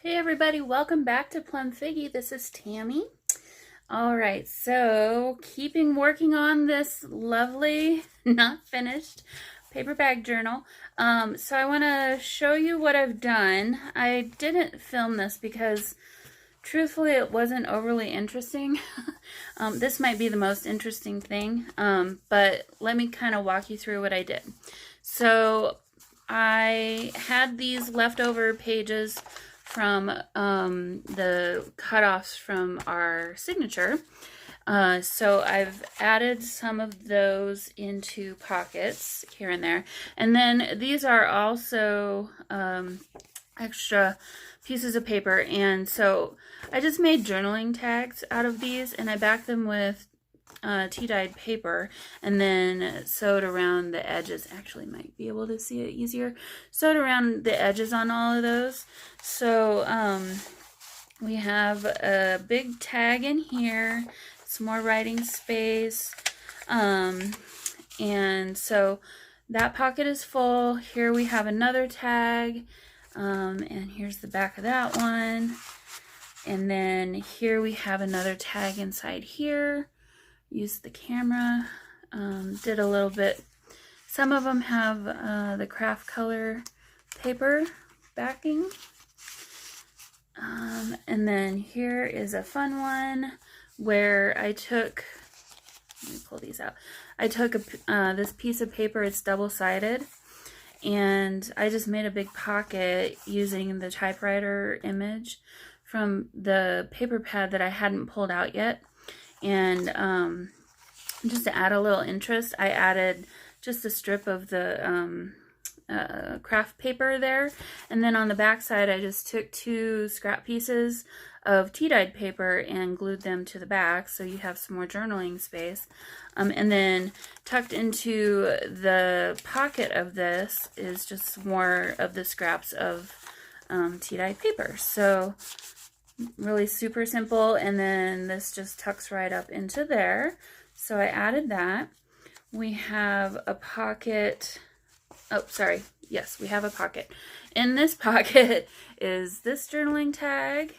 Hey everybody, welcome back to Plum Figgy. This is Tammy. All right, so keeping working on this lovely, not finished paper bag journal. So I want to show you what I've done. I didn't film this because truthfully it wasn't overly interesting. This might be the most interesting thing, but let me kind of walk you through what I did. So I had these leftover pages from the cutoffs from our signature. So I've added some of those into pockets here and there. And then these are also extra pieces of paper. And so I just made journaling tags out of these, and I backed them with tea-dyed paper and then sewed around the edges. Actually, might be able to see it easier. Sewed around the edges on all of those. So we have a big tag in here, some more writing space, and so that pocket is full. Here we have another tag, and here's the back of that one. And then here we have another tag inside here. Used the camera, did a little bit. Some of them have the craft color paper backing. And then here is a fun one where I took, let me pull these out. I took this piece of paper, it's double-sided, and I just made a big pocket using the typewriter image from the paper pad that I hadn't pulled out yet. And just to add a little interest, I added just a strip of the craft paper there, and then on the back side I just took two scrap pieces of tea-dyed paper and glued them to the back, so you have some more journaling space. And then tucked into the pocket of this is just more of the scraps of tea-dyed paper. So really super simple, and then this just tucks right up into there. So I added that. We have a pocket. Oh, sorry. Yes, we have a pocket. In this pocket is this journaling tag,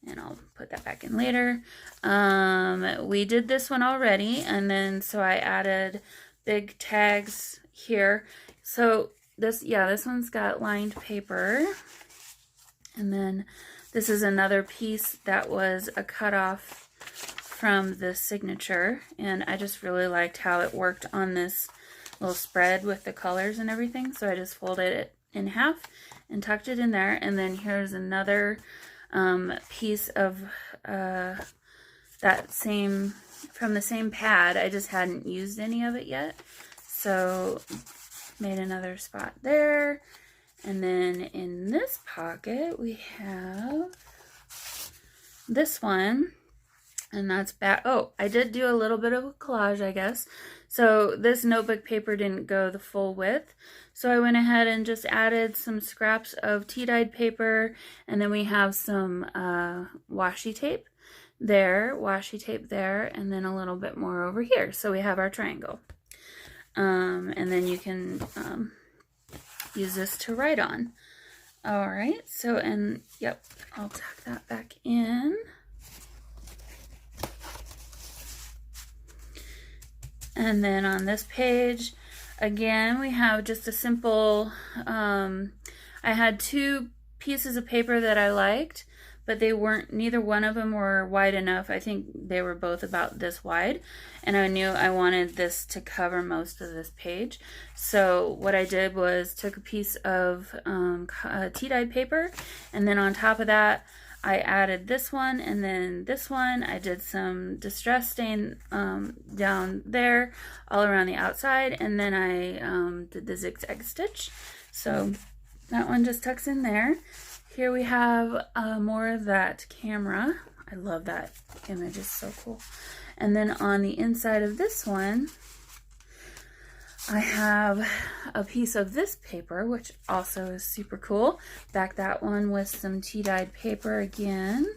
and I'll put that back in later. We did this one already, and then so I added big tags here. So this one's got lined paper, and then this is another piece that was a cutoff from the signature, and I just really liked how it worked on this little spread with the colors and everything, so I just folded it in half and tucked it in there. And then here's another piece of that same, from the same pad. I just hadn't used any of it yet, so made another spot there. And then in this pocket we have this one, and that's back. Oh, I did do a little bit of a collage, I guess. So this notebook paper didn't go the full width, so I went ahead and just added some scraps of tea-dyed paper, and then we have some washi tape there, and then a little bit more over here. So we have our triangle. And then you can use this to write on. All right, so, and yep, I'll tuck that back in. And then on this page, again, we have just a simple, I had two pieces of paper that I liked, but they weren't, neither one of them were wide enough. I think they were both about this wide, and I knew I wanted this to cover most of this page. So what I did was took a piece of tea-dyed paper, and then on top of that, I added this one and then this one. I did some distress stain down there all around the outside, and then I did the zigzag stitch. So that one just tucks in there. Here we have more of that camera. I love that image, it's so cool. And then on the inside of this one, I have a piece of this paper, which also is super cool. Back that one with some tea-dyed paper again.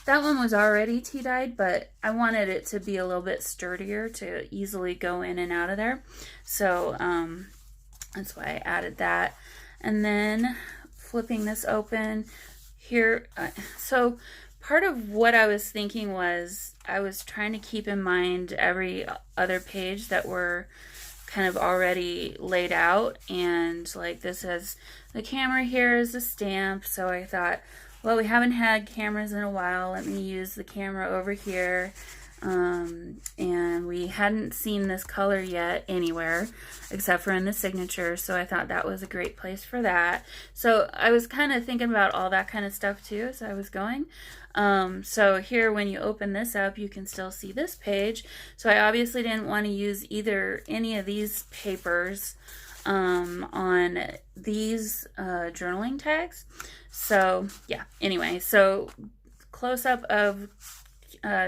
That one was already tea-dyed, but I wanted it to be a little bit sturdier to easily go in and out of there. So that's why I added that. And then flipping this open, here, so part of what I was thinking was I was trying to keep in mind every other page that were kind of already laid out, and like this has the camera here is a stamp, so I thought, well, we haven't had cameras in a while, let me use the camera over here. And we hadn't seen this color yet anywhere except for in the signature, so I thought that was a great place for that. So I was kind of thinking about all that kind of stuff too as I was going. So here when you open this up, you can still see this page. So I obviously didn't want to use any of these papers on these journaling tags. So yeah, anyway, so close up of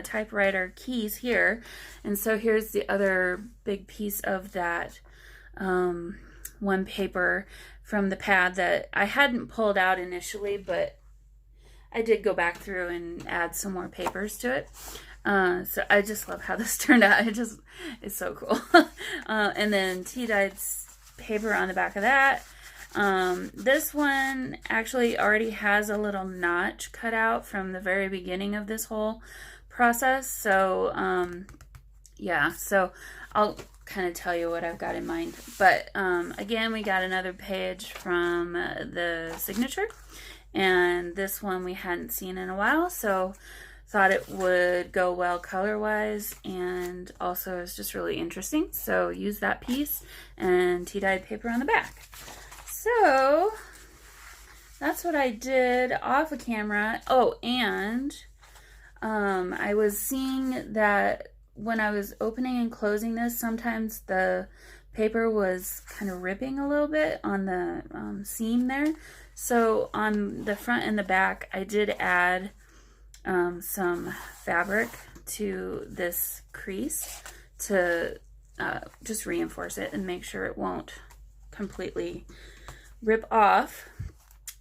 typewriter keys here, and so here's the other big piece of that one paper from the pad that I hadn't pulled out initially, but I did go back through and add some more papers to it. So I just love how this turned out. It's so cool. And then tea-dyed paper on the back of that. This one actually already has a little notch cut out from the very beginning of this whole process. So yeah, so I'll kind of tell you what I've got in mind. But again, we got another page from the signature, and this one we hadn't seen in a while, so thought it would go well color wise, and also it's just really interesting, so use that piece and tea-dyed paper on the back. So that's what I did off of camera. Oh, and I was seeing that when I was opening and closing this, sometimes the paper was kind of ripping a little bit on the seam there. So on the front and the back, I did add some fabric to this crease to just reinforce it and make sure it won't completely rip off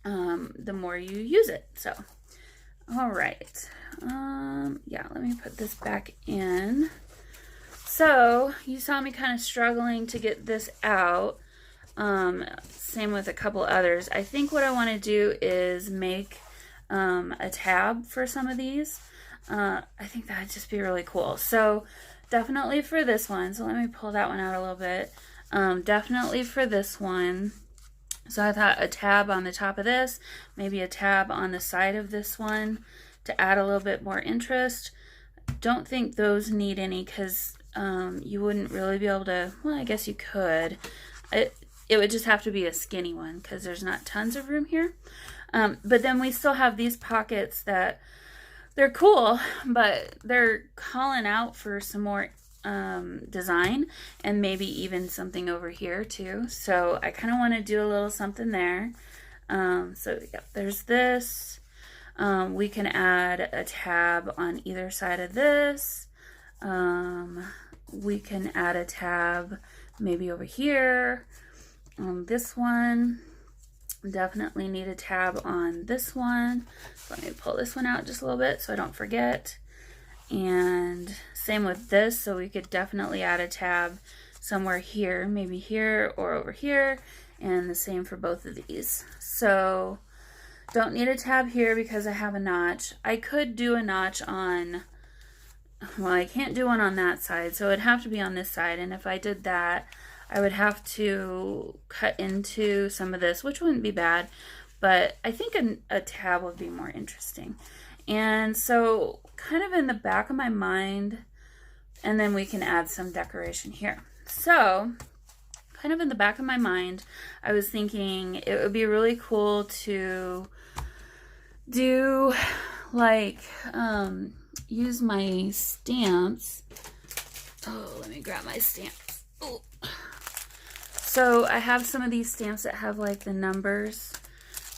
the more you use it. So all right, yeah, let me put this back in. So you saw me kind of struggling to get this out. Same with a couple others. I think what I want to do is make a tab for some of these. I think that'd just be really cool. So definitely for this one, so let me pull that one out a little bit. Definitely for this one, so I thought a tab on the top of this, maybe a tab on the side of this one to add a little bit more interest. Don't think those need any, because you wouldn't really be able to, well, I guess you could. It would just have to be a skinny one because there's not tons of room here. But then we still have these pockets that they're cool, but they're calling out for some more design, and maybe even something over here too. So I kind of want to do a little something there. So yeah, there's this. We can add a tab on either side of this. We can add a tab maybe over here on this one. Definitely need a tab on this one. So let me pull this one out just a little bit so I don't forget. And same with this, so we could definitely add a tab somewhere here, maybe here or over here, and the same for both of these. So don't need a tab here because I have a notch. I could do a notch on, well, I can't do one on that side, so it'd have to be on this side, and if I did that, I would have to cut into some of this, which wouldn't be bad, but I think a tab would be more interesting. And so kind of in the back of my mind, and then we can add some decoration here. So kind of in the back of my mind, I was thinking it would be really cool to do like, use my stamps. Oh, let me grab my stamps. Oh. So I have some of these stamps that have like the numbers.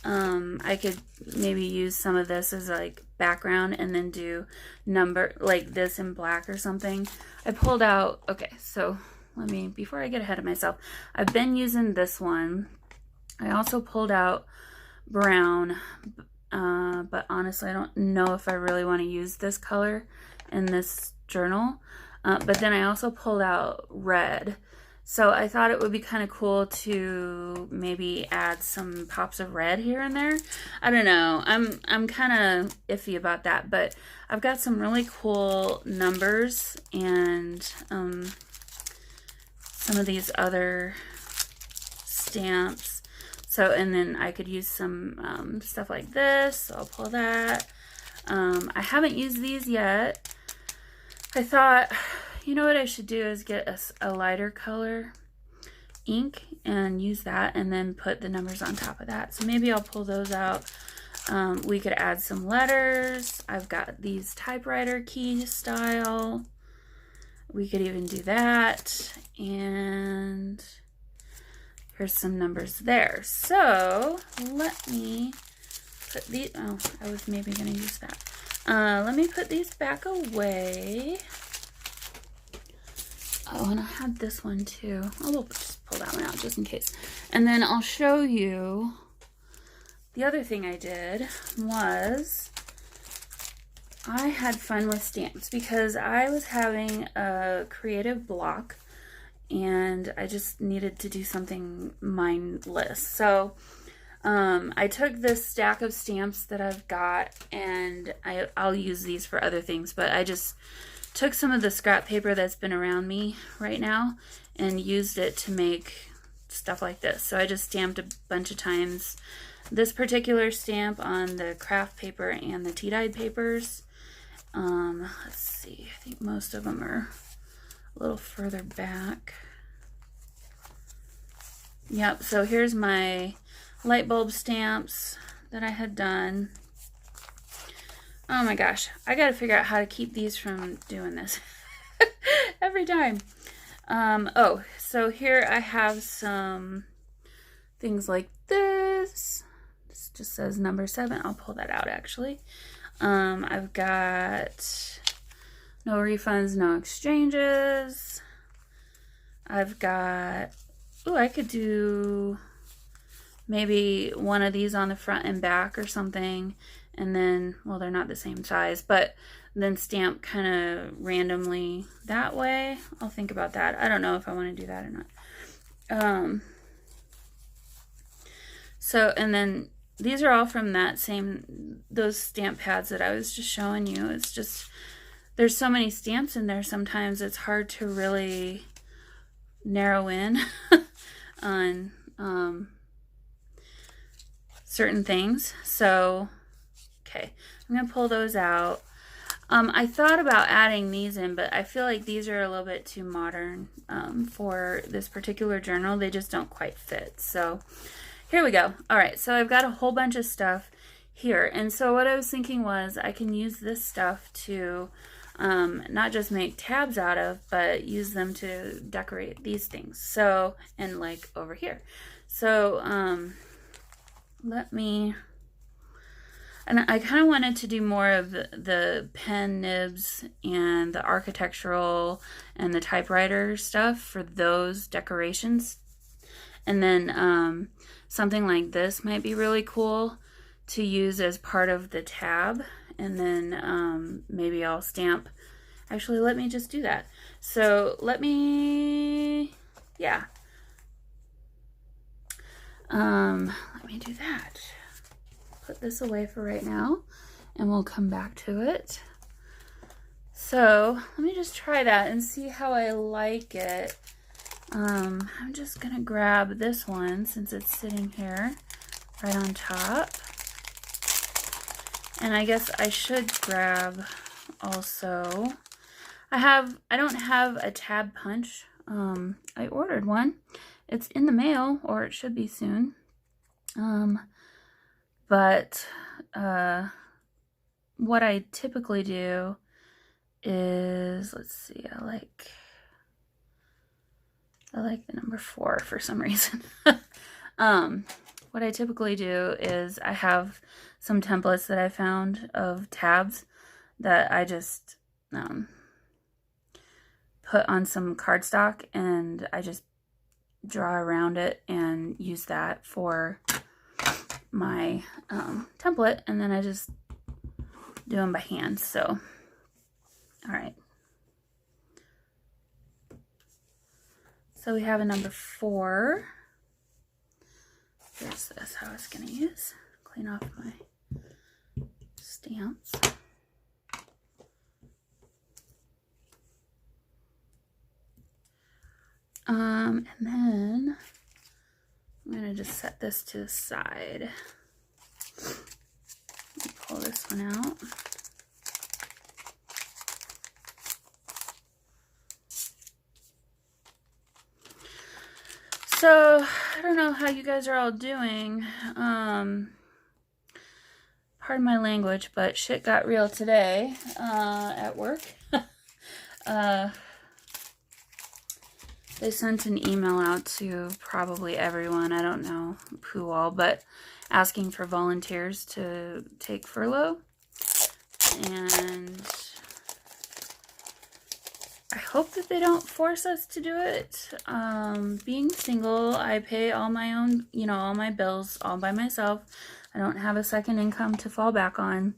I could maybe use some of this as like background and then do number like this in black or something. I pulled out, okay, so let me, before I get ahead of myself, I've been using this one. I also pulled out brown, but honestly I don't know if I really want to use this color in this journal. But then I also pulled out red. So I thought it would be kind of cool to maybe add some pops of red here and there. I don't know. I'm kind of iffy about that, but I've got some really cool numbers and some of these other stamps. So, and then I could use some stuff like this. So I'll pull that. I haven't used these yet. I thought, you know what I should do is get a lighter color ink and use that and then put the numbers on top of that. So maybe I'll pull those out. We could add some letters. I've got these typewriter key style. We could even do that. And here's some numbers there. So let me put these, oh, I was maybe going to use that. Let me put these back away. Oh, and I had this one too. I'll just pull that one out just in case. And then I'll show you the other thing I did was I had fun with stamps because I was having a creative block and I just needed to do something mindless. So I took this stack of stamps that I've got, and I'll use these for other things, but I just took some of the scrap paper that's been around me right now and used it to make stuff like this. So I just stamped a bunch of times this particular stamp on the craft paper and the tea-dyed papers. Let's see, I think most of them are a little further back. Yep, so here's my light bulb stamps that I had done. Oh my gosh, I gotta figure out how to keep these from doing this every time. Oh, so here I have some things like this. This just says number 7. I'll pull that out actually. I've got no refunds, no exchanges. I've got, oh, I could do maybe one of these on the front and back or something, and then, well, they're not the same size, but then stamp kind of randomly that way. I'll think about that. I don't know if I want to do that or not. So, and then these are all from that same, those stamp pads that I was just showing you. It's just, there's so many stamps in there sometimes it's hard to really narrow in on certain things. So, okay, I'm going to pull those out. I thought about adding these in, but I feel like these are a little bit too modern for this particular journal. They just don't quite fit. So here we go. All right, so I've got a whole bunch of stuff here. And so what I was thinking was I can use this stuff to not just make tabs out of, but use them to decorate these things. So, and like over here. So let me, and I kind of wanted to do more of the pen nibs and the architectural and the typewriter stuff for those decorations. And then something like this might be really cool to use as part of the tab. And then maybe I'll stamp, actually let me just do that. So let me, yeah. Let me do that. Put this away for right now and we'll come back to it. So let me just try that and see how I like it. I'm just gonna grab this one since it's sitting here right on top. And I guess I should grab also, I don't have a tab punch. I ordered one. It's in the mail, or it should be soon. But what I typically do is, let's see, I like the number 4 for some reason. What I typically do is I have some templates that I found of tabs that I just put on some cardstock, and I just draw around it and use that for my template, and then I just do them by hand. So, all right. So we have a number 4. Here's this, how I was going to use. Clean off my stamps. And then I'm going to just set this to the side. Let me pull this one out. So, I don't know how you guys are all doing. Pardon my language, but shit got real today at work. They sent an email out to probably everyone, I don't know who all, but asking for volunteers to take furlough. And I hope that they don't force us to do it. Being single, I pay all my own, all my bills all by myself. I don't have a second income to fall back on.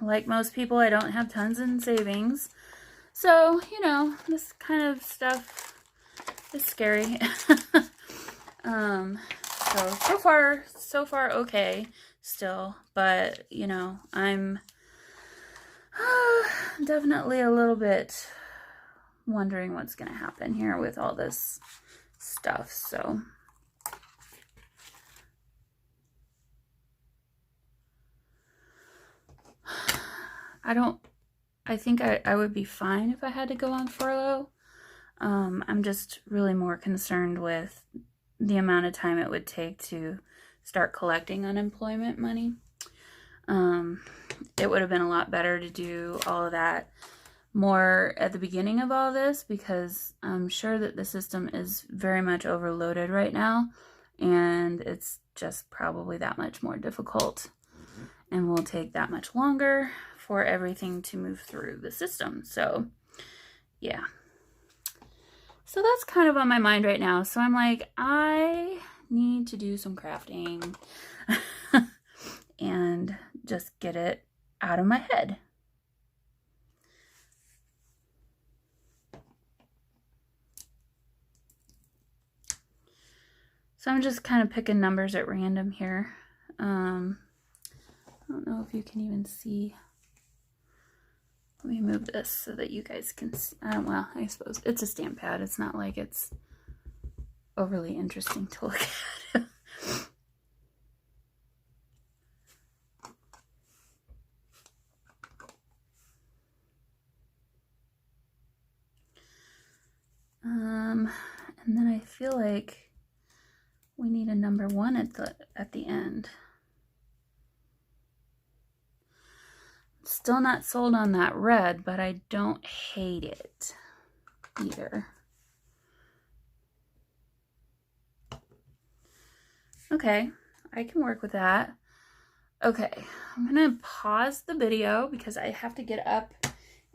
Like most people, I don't have tons in savings. So, this kind of stuff is scary. So far okay still, but, I'm definitely a little bit wondering what's going to happen here with all this stuff, so. I think I would be fine if I had to go on furlough. I'm just really more concerned with the amount of time it would take to start collecting unemployment money. It would have been a lot better to do all of that more at the beginning of all this, because I'm sure that the system is very much overloaded right now, and it's just probably that much more difficult and will take that much longer for everything to move through the system. So yeah, so that's kind of on my mind right now. So I'm like, I need to do some crafting and just get it out of my head. So I'm just kind of picking numbers at random here. I don't know if you can even see. Let me move this so that you guys can see. Well, I suppose it's a stamp pad. It's not like it's overly interesting to look at. And then I feel like we need a number 1 at the end. Still not sold on that red, but I don't hate it either. Okay, I can work with that. Okay, I'm gonna pause the video because I have to get up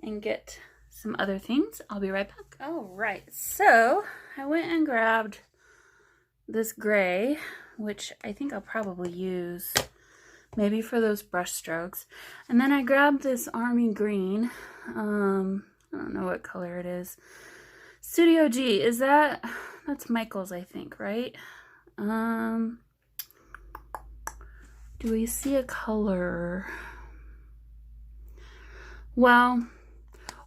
and get some other things. I'll be right back. All right, so I went and grabbed this gray, which I think I'll probably use maybe for those brush strokes. And then I grabbed this army green. I don't know what color it is. Studio G, that's Michael's, I think, right? Do we see a color? Well,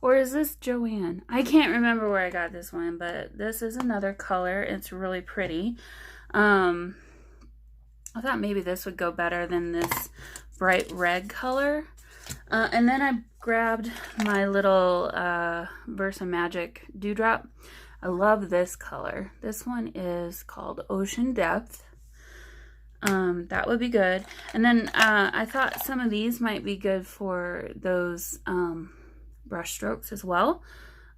or is this Joanne? I can't remember where I got this one, but this is another color. It's really pretty. I thought maybe this would go better than this bright red color. And then I grabbed my little Versa Magic Dewdrop. I love this color. This one is called Ocean Depth. That would be good. And then I thought some of these might be good for those brush strokes as well,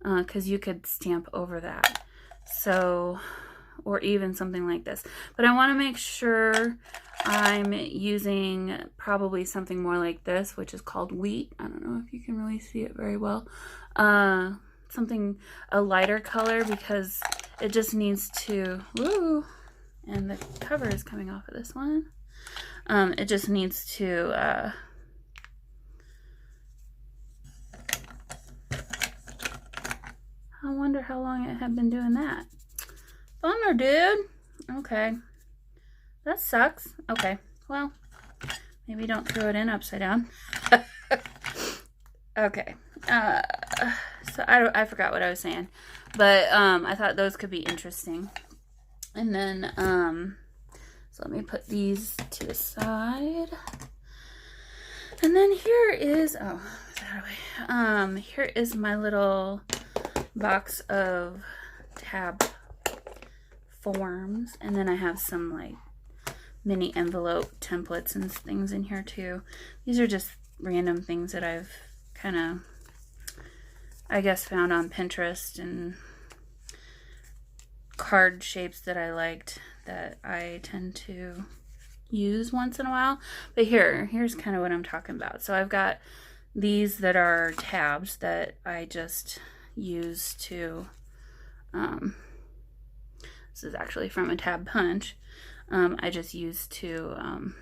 because you could stamp over that. So, or even something like this. But I want to make sure I'm using probably something more like this, which is called Wheat. I don't know if you can really see it very well. Something, a lighter color, because it just needs to, woo, and the cover is coming off of this one. It just needs to I wonder how long it had been doing that. Bummer, dude. Okay. That sucks. Okay. Well, maybe don't throw it in upside down. Okay. So I forgot what I was saying. But I thought those could be interesting. And then so let me put these to the side. And then here is here is my little box of tab forms, and then I have some like mini envelope templates and things in here too. These are just random things that I've kind of, I guess, found on Pinterest, and card shapes that I liked that I tend to use once in a while. But here's kind of what I'm talking about. So I've got these that are tabs that I just use to this is actually from a tab punch. I just use to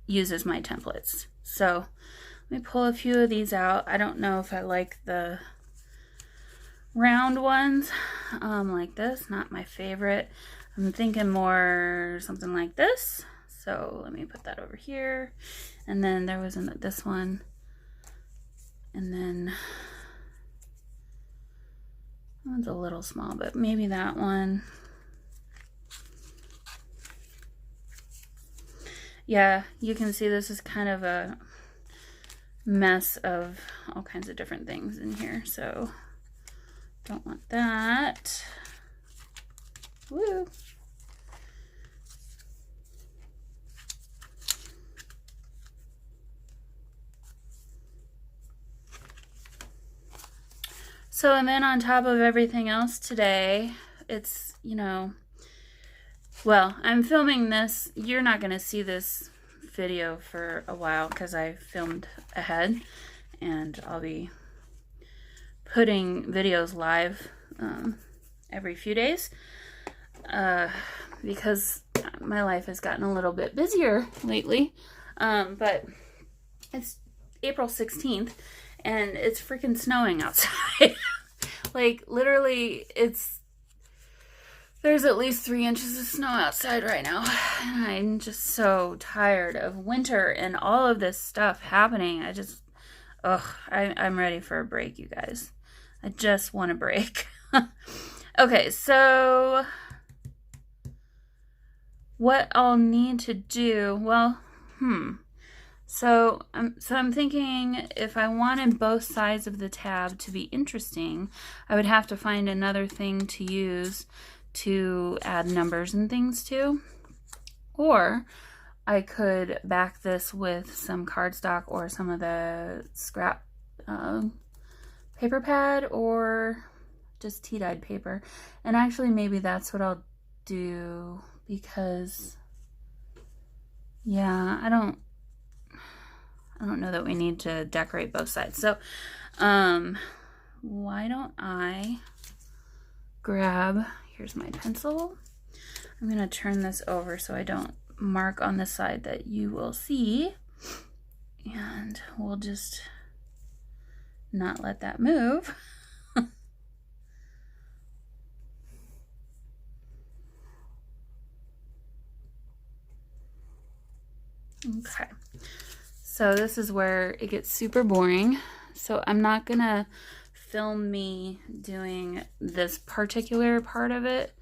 use as my templates. So let me pull a few of these out. I don't know if I like the round ones like this. Not my favorite. I'm thinking more something like this. So let me put that over here. And then there was this one. And then that one's a little small, but maybe that one. Yeah, you can see this is kind of a mess of all kinds of different things in here. So don't want that. Woo. So, and then on top of everything else today, it's, you know, well, I'm filming this. You're not going to see this video for a while because I filmed ahead, and I'll be putting videos live every few days because my life has gotten a little bit busier lately. But it's April 16th and it's freaking snowing outside. Like, literally, there's at least 3 inches of snow outside right now. And I'm just so tired of winter and all of this stuff happening. I'm ready for a break, you guys. I just want a break. Okay, so what I'll need to do, well, So I'm thinking if I wanted both sides of the tab to be interesting, I would have to find another thing to use to add numbers and things to. Or I could back this with some cardstock or some of the scrap paper pad or just tea-dyed paper. And actually maybe that's what I'll do because, yeah, I don't know that we need to decorate both sides. So, why don't I grab, here's my pencil. I'm going to turn this over so I don't mark on the side that you will see. And we'll just not let that move. Okay. So this is where it gets super boring. So I'm not gonna film me doing this particular part of it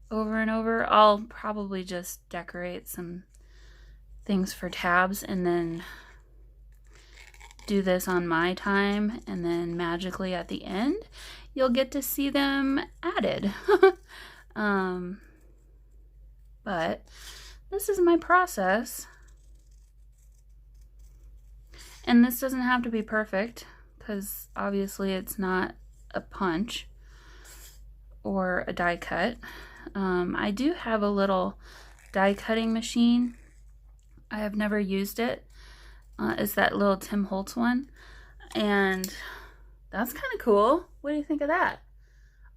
over and over. I'll probably just decorate some things for tabs and then do this on my time, and then magically at the end you'll get to see them added. But this is my process. And this doesn't have to be perfect because obviously it's not a punch or a die cut. I do have a little die cutting machine. I have never used it. It's that little Tim Holtz one. And that's kind of cool. What do you think of that?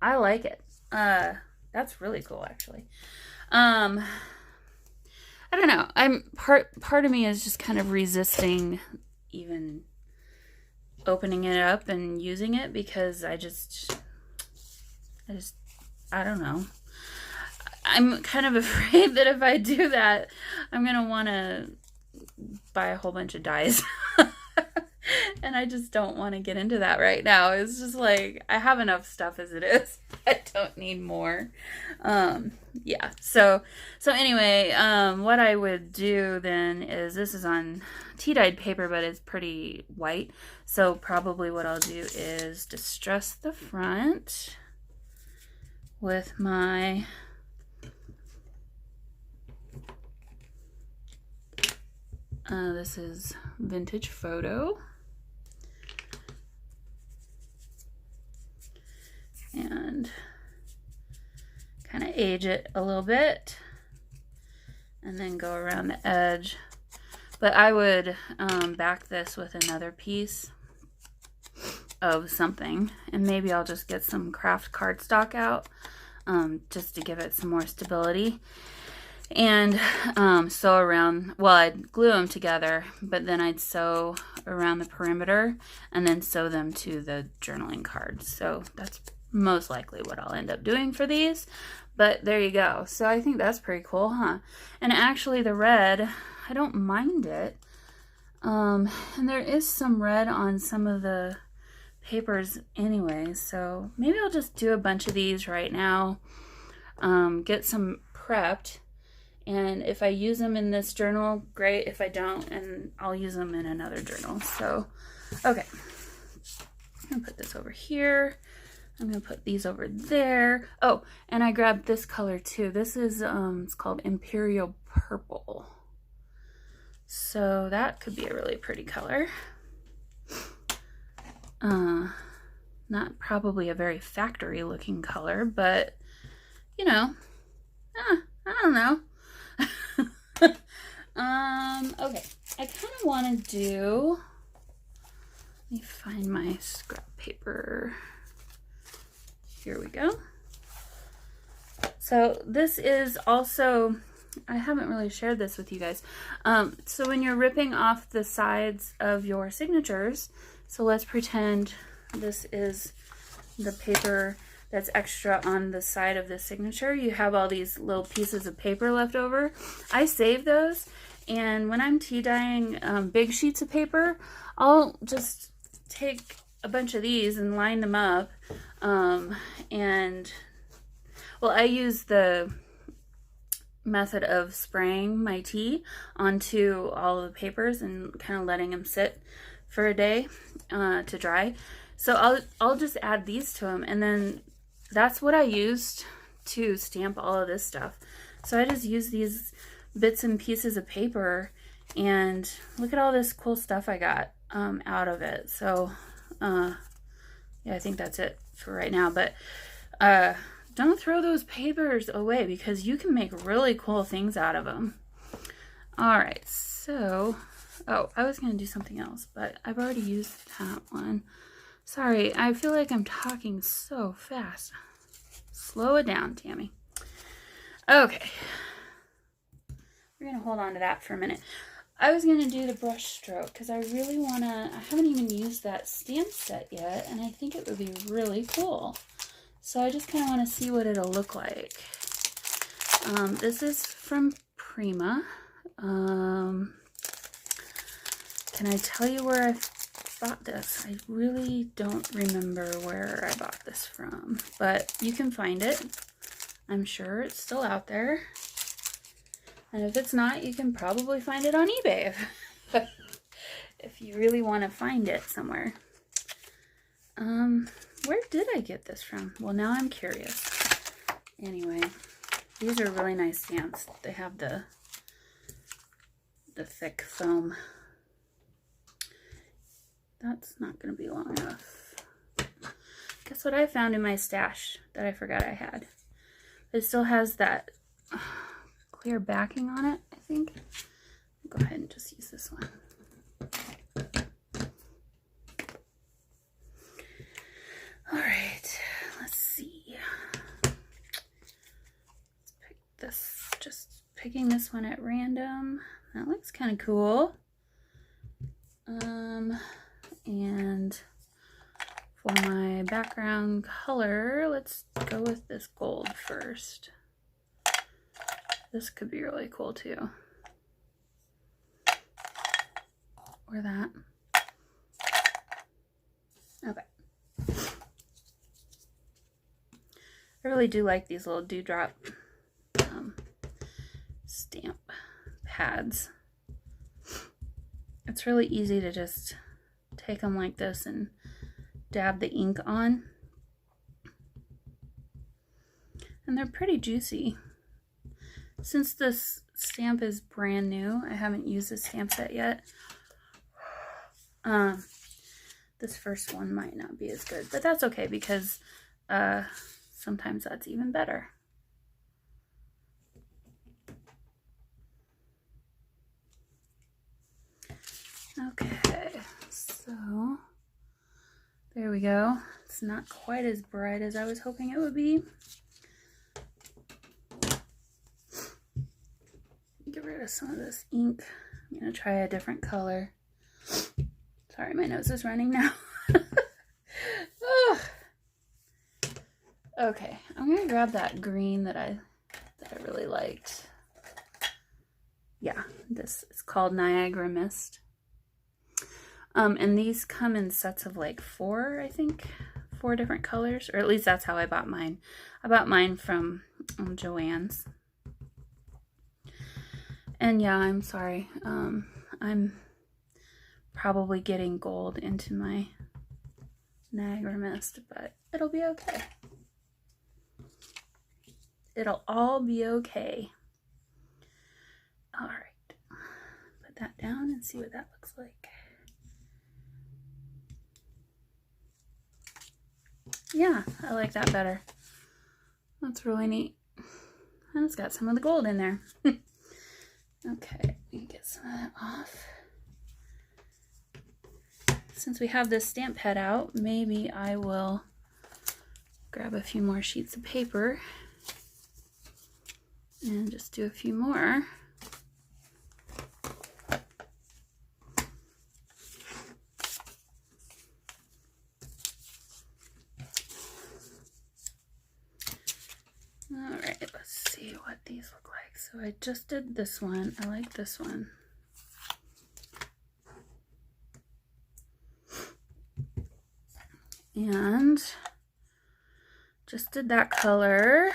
I like it. That's really cool, actually. I don't know. Part of me is just kind of resisting even opening it up and using it because I just I don't know. I'm kind of afraid that if I do that, I'm going to want to buy a whole bunch of dies. And I just don't want to get into that right now. It's just like, I have enough stuff as it is. I don't need more. Yeah. So anyway, what I would do then is, this is on tea-dyed paper, but it's pretty white. So probably what I'll do is distress the front with my this is Vintage Photo. And kind of age it a little bit and then go around the edge. But I would back this with another piece of something, and maybe I'll just get some craft cardstock out just to give it some more stability. And sew around, well, I'd glue them together, but then I'd sew around the perimeter and then sew them to the journaling cards. So that's most likely what I'll end up doing for these, but there you go. So I think that's pretty cool, huh? And actually the red, I don't mind it. And there is some red on some of the papers anyway, so maybe I'll just do a bunch of these right now, get some prepped, and if I use them in this journal, great. If I don't, and I'll use them in another journal. So okay, I'm gonna put this over here. I'm going to put these over there. Oh, and I grabbed this color too. This is, it's called Imperial Purple. So that could be a really pretty color. Not probably a very factory looking color, but, you know, I don't know. Okay, I kind of want to do, let me find my scrap paper. Here we go. So this is also, I haven't really shared this with you guys. So when you're ripping off the sides of your signatures, so let's pretend this is the paper that's extra on the side of the signature. You have all these little pieces of paper left over. I save those, and when I'm tea dyeing big sheets of paper, I'll just take a bunch of these and line them up. And well, I use the method of spraying my tea onto all of the papers and kind of letting them sit for a day to dry. So I'll just add these to them, and then that's what I used to stamp all of this stuff. So I just use these bits and pieces of paper, and look at all this cool stuff I got out of it. So yeah, I think that's it for right now, but don't throw those papers away, because you can make really cool things out of them. All right, so, oh, I was gonna do something else, but I've already used that one. Sorry, I feel like I'm talking so fast. Slow it down, Tammy. Okay, we're gonna hold on to that for a minute. I was going to do the brush stroke because I really want to, I haven't even used that stamp set yet, and I think it would be really cool. So I just kind of want to see what it'll look like. This is from Prima. Can I tell you where I bought this? I really don't remember where I bought this from, but you can find it. I'm sure it's still out there. And if it's not, you can probably find it on eBay if you really want to find it somewhere. Where did I get this from? Well, now I'm curious. Anyway, these are really nice stamps. They have the thick foam. That's not going to be long enough. Guess what I found in my stash that I forgot I had? It still has that clear backing on it, I think. I'll go ahead and just use this one. All right, let's see. Let's pick this, just picking this one at random. That looks kind of cool. And For my background color, let's go with this gold first. This could be really cool too. Or that. Okay. I really do like these little dewdrop stamp pads. It's really easy to just take them like this and dab the ink on. And they're pretty juicy. Since this stamp is brand new, I haven't used this stamp set yet. This first one might not be as good, but that's okay because sometimes that's even better. Okay, so there we go. It's not quite as bright as I was hoping it would be. Get rid of some of this ink. I'm gonna try a different color. Sorry, my nose is running now. Okay, I'm gonna grab that green that I really liked. Yeah, this is called Niagara Mist. And these come in sets of like 4, I think. 4 different colors, or at least that's how I bought mine. I bought mine from Joann's. And yeah, I'm sorry. I'm probably getting gold into my Niagara Mist, but it'll be okay. It'll all be okay. All right, put that down and see what that looks like. Yeah, I like that better. That's really neat. And it's got some of the gold in there. Okay, let me get some of that off. Since we have this stamp head out, maybe I will grab a few more sheets of paper and just do a few more. All right, let's see what these look like. So I just did this one. I like this one. And just did that color.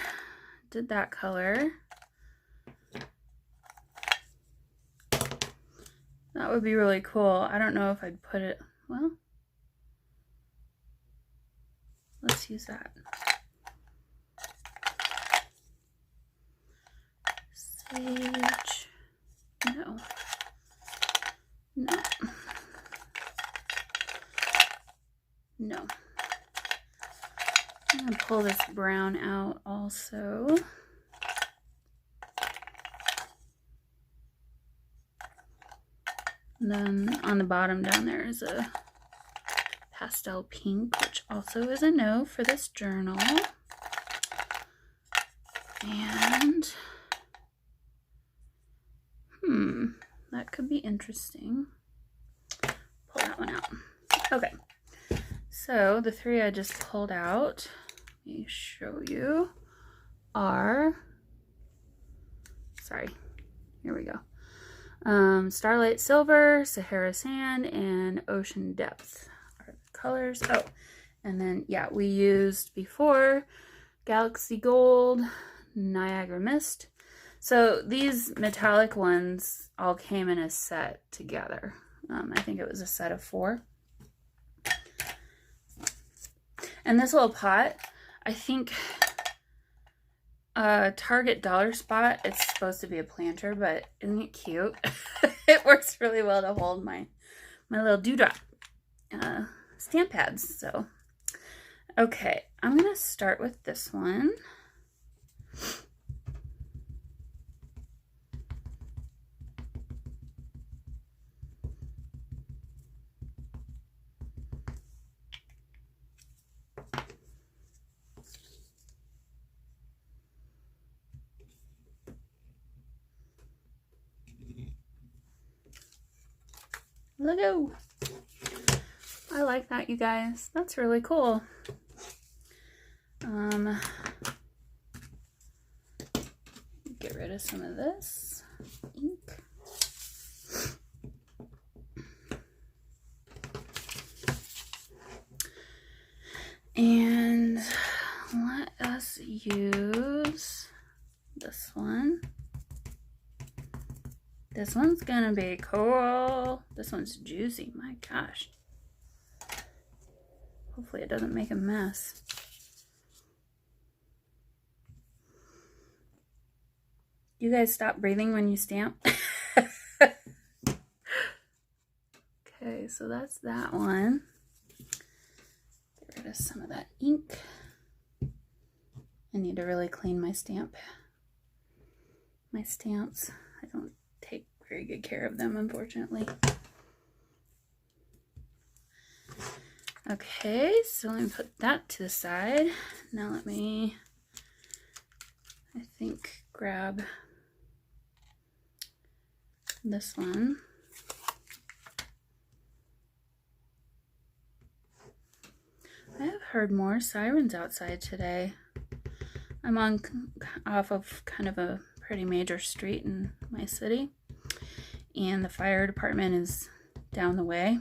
Did that color. That would be really cool. I don't know if I'd put it, well, let's use that. Sage, no, no, no. I'm gonna pull this brown out also. And then on the bottom down there is a pastel pink, which also is a no for this journal. And that could be interesting. Pull that one out. Okay, so the 3 I just pulled out, let me show you, are, sorry, here we go. Starlight Silver, Sahara Sand, and Ocean Depth are the colors. Oh, and then, yeah, we used before Galaxy Gold, Niagara Mist. So these metallic ones all came in a set together. I think it was a set of 4. And this little pot, I think Target Dollar Spot, it's supposed to be a planter, but isn't it cute? It works really well to hold my little dewdrop stamp pads. So, okay, I'm gonna start with this one. Let's go. I like that, you guys. That's really cool. Get rid of some of this ink. And let us use this one. This one's gonna be cool. This one's juicy, my gosh. Hopefully it doesn't make a mess. You guys stop breathing when you stamp. Okay, so that's that one. Get rid of some of that ink. I need to really clean my stamps. I don't take very good care of them, unfortunately. Okay, so let me put that to the side. Now let me, I think, grab this one. I have heard more sirens outside today. I'm off of kind of a pretty major street in my city, and the fire department is down the way.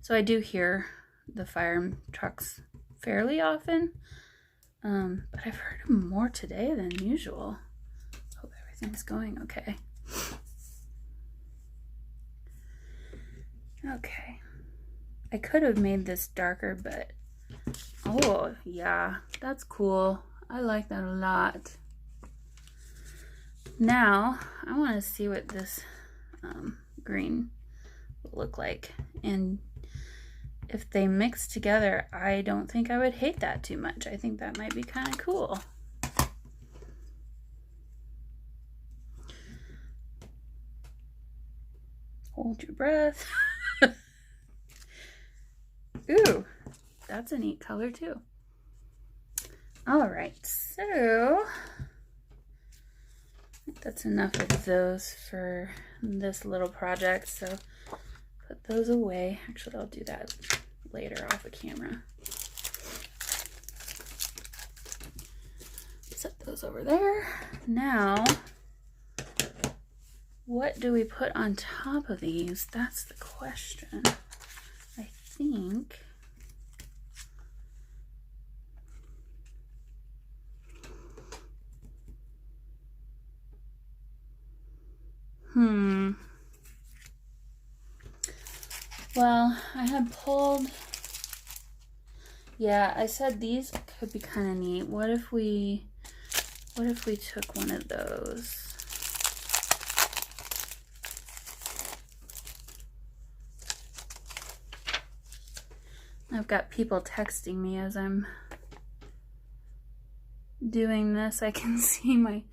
So I do hear the fire trucks fairly often, but I've heard them more today than usual. Hope everything's going okay. Okay. I could have made this darker, but oh yeah, that's cool. I like that a lot. Now I want to see what this green will look like, and if they mix together, I don't think I would hate that too much. I think that might be kind of cool. Hold your breath. Ooh, that's a neat color too. All right, so that's enough of those for this little project. So put those away. Actually, I'll do that later off the camera. Set those over there. Now, what do we put on top of these? That's the question. I think well, I had pulled, yeah, I said these could be kind of neat. What if we took one of those? I've got people texting me as I'm doing this. I can see my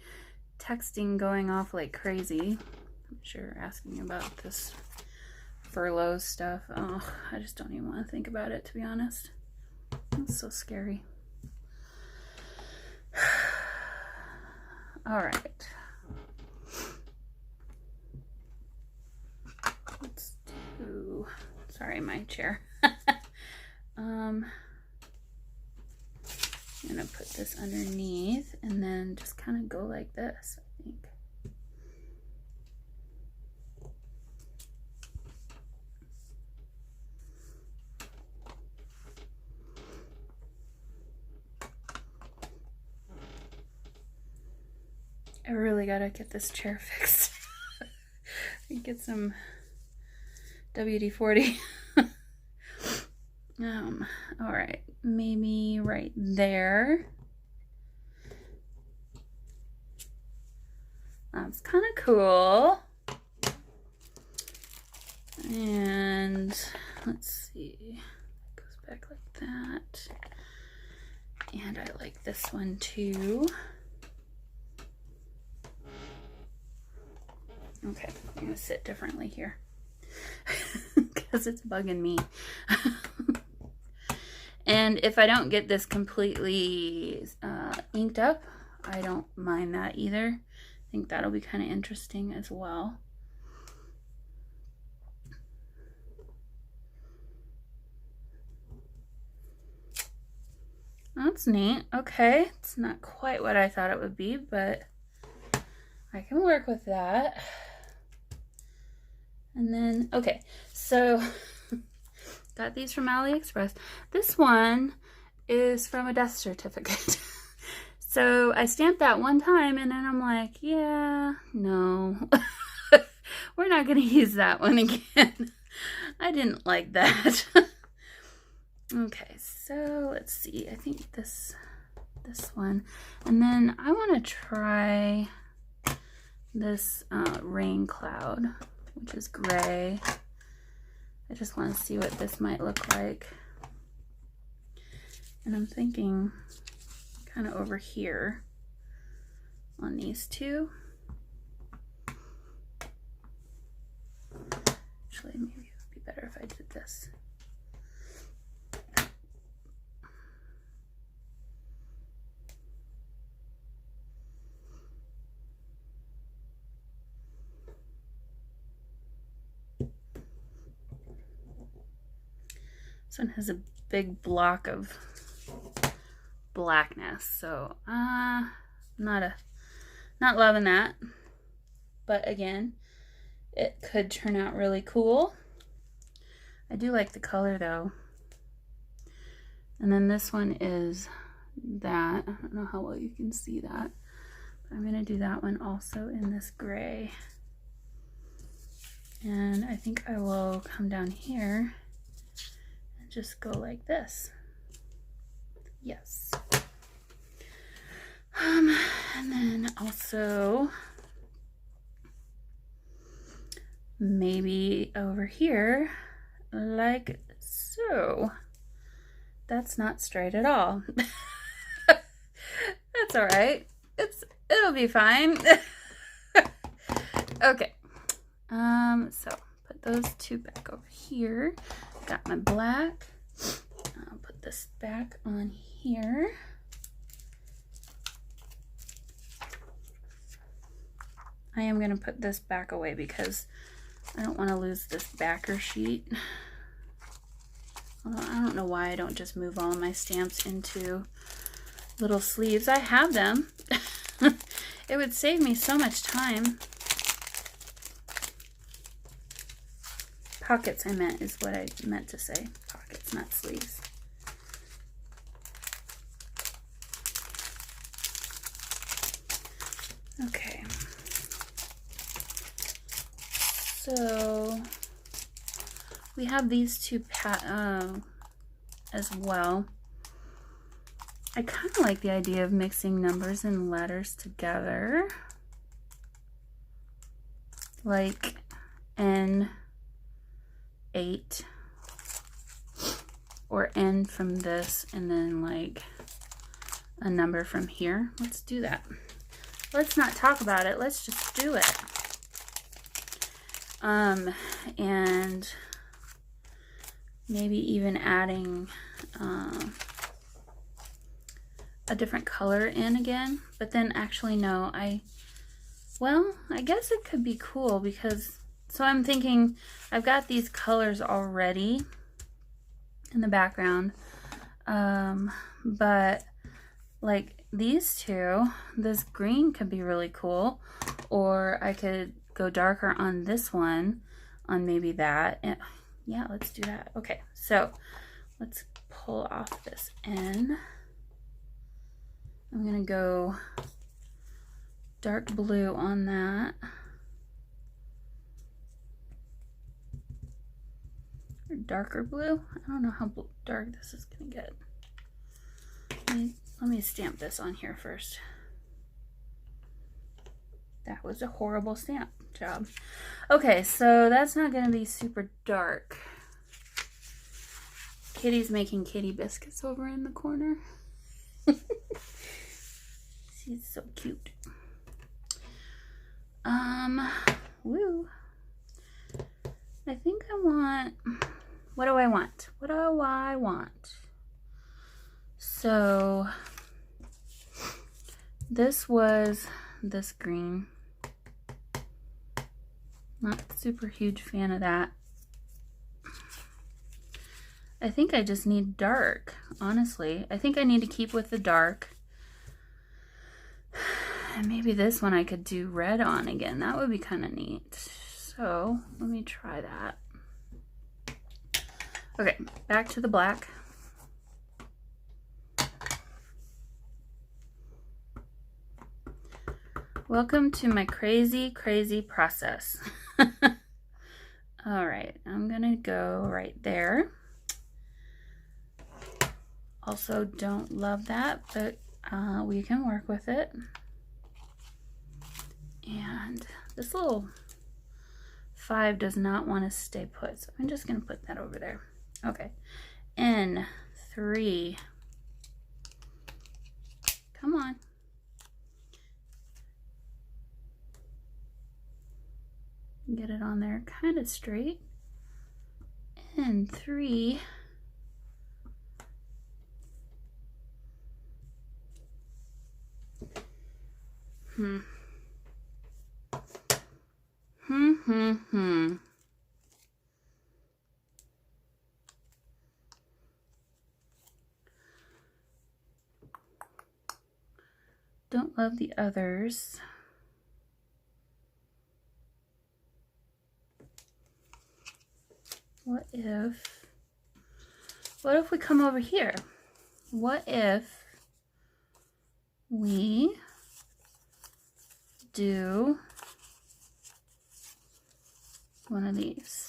texting going off like crazy. I'm sure asking about this furlough stuff. Oh, I just don't even want to think about it, to be honest. It's so scary. All right. Let's do, sorry, my chair. I'm gonna put this underneath and then just kind of go like this, I think. I really gotta get this chair fixed. Get some WD-40. All right, maybe right there. That's kind of cool. And let's see, it goes back like that. And I like this one too. Okay, I'm gonna sit differently here because it's bugging me. And if I don't get this completely inked up, I don't mind that either. I think that'll be kind of interesting as well. That's neat. Okay, it's not quite what I thought it would be, but I can work with that. And then, okay, so got these from AliExpress. This one is from a death certificate. So I stamped that one time and then I'm like, yeah, no, we're not going to use that one again. I didn't like that. Okay, so let's see. I think this one. And then I want to try this rain cloud, which is gray. I just want to see what this might look like. And I'm thinking kind of over here on these two. Actually, maybe it would be better if I did this. This one has a big block of blackness, so not loving that, but again, it could turn out really cool. I do like the color though. And then this one is that. I don't know how well you can see that, but I'm gonna do that one also in this gray. And I think I will come down here and just go like this. Yes. And then also maybe over here like so. That's not straight at all. That's all right. It'll be fine. Okay. So put those two back over here. Got my black. I'll put this back on here. I am going to put this back away because I don't want to lose this backer sheet. Although I don't know why I don't just move all of my stamps into little sleeves. I have them. It would save me so much time. Pockets, I meant, is what I meant to say. Pockets, not sleeves. Okay. So we have these two as well. I kind of like the idea of mixing numbers and letters together. Like N8 or N from this and then like a number from here. Let's do that. Let's not talk about it. Let's just do it. And maybe even adding a different color in again, but then actually no, well, I guess it could be cool because, so I'm thinking I've got these colors already in the background, but like these two, this green could be really cool, or I could go darker on this one, on maybe that, and yeah, let's do that. Okay, so let's pull off this N. I'm gonna go dark blue on that. Or darker blue. I don't know how dark this is gonna get. Let me stamp this on here first. That was a horrible stamp job. Okay, so that's not gonna be super dark. Kitty's making kitty biscuits over in the corner. She's so cute. Woo. I think I want, what do I want? What do I want? So this was this green. Not super huge fan of that. I think I just need dark, honestly. I think I need to keep with the dark. And maybe this one I could do red on again. That would be kind of neat. So let me try that. Okay, back to the black. Welcome to my crazy, crazy process. All right, I'm gonna go right there. Also don't love that, but we can work with it. And this little 5 does not want to stay put, so I'm just gonna put that over there. Okay, N3. Come on. Get it on there kind of straight. N3. Don't love the others. What if we come over here? What if we do one of these?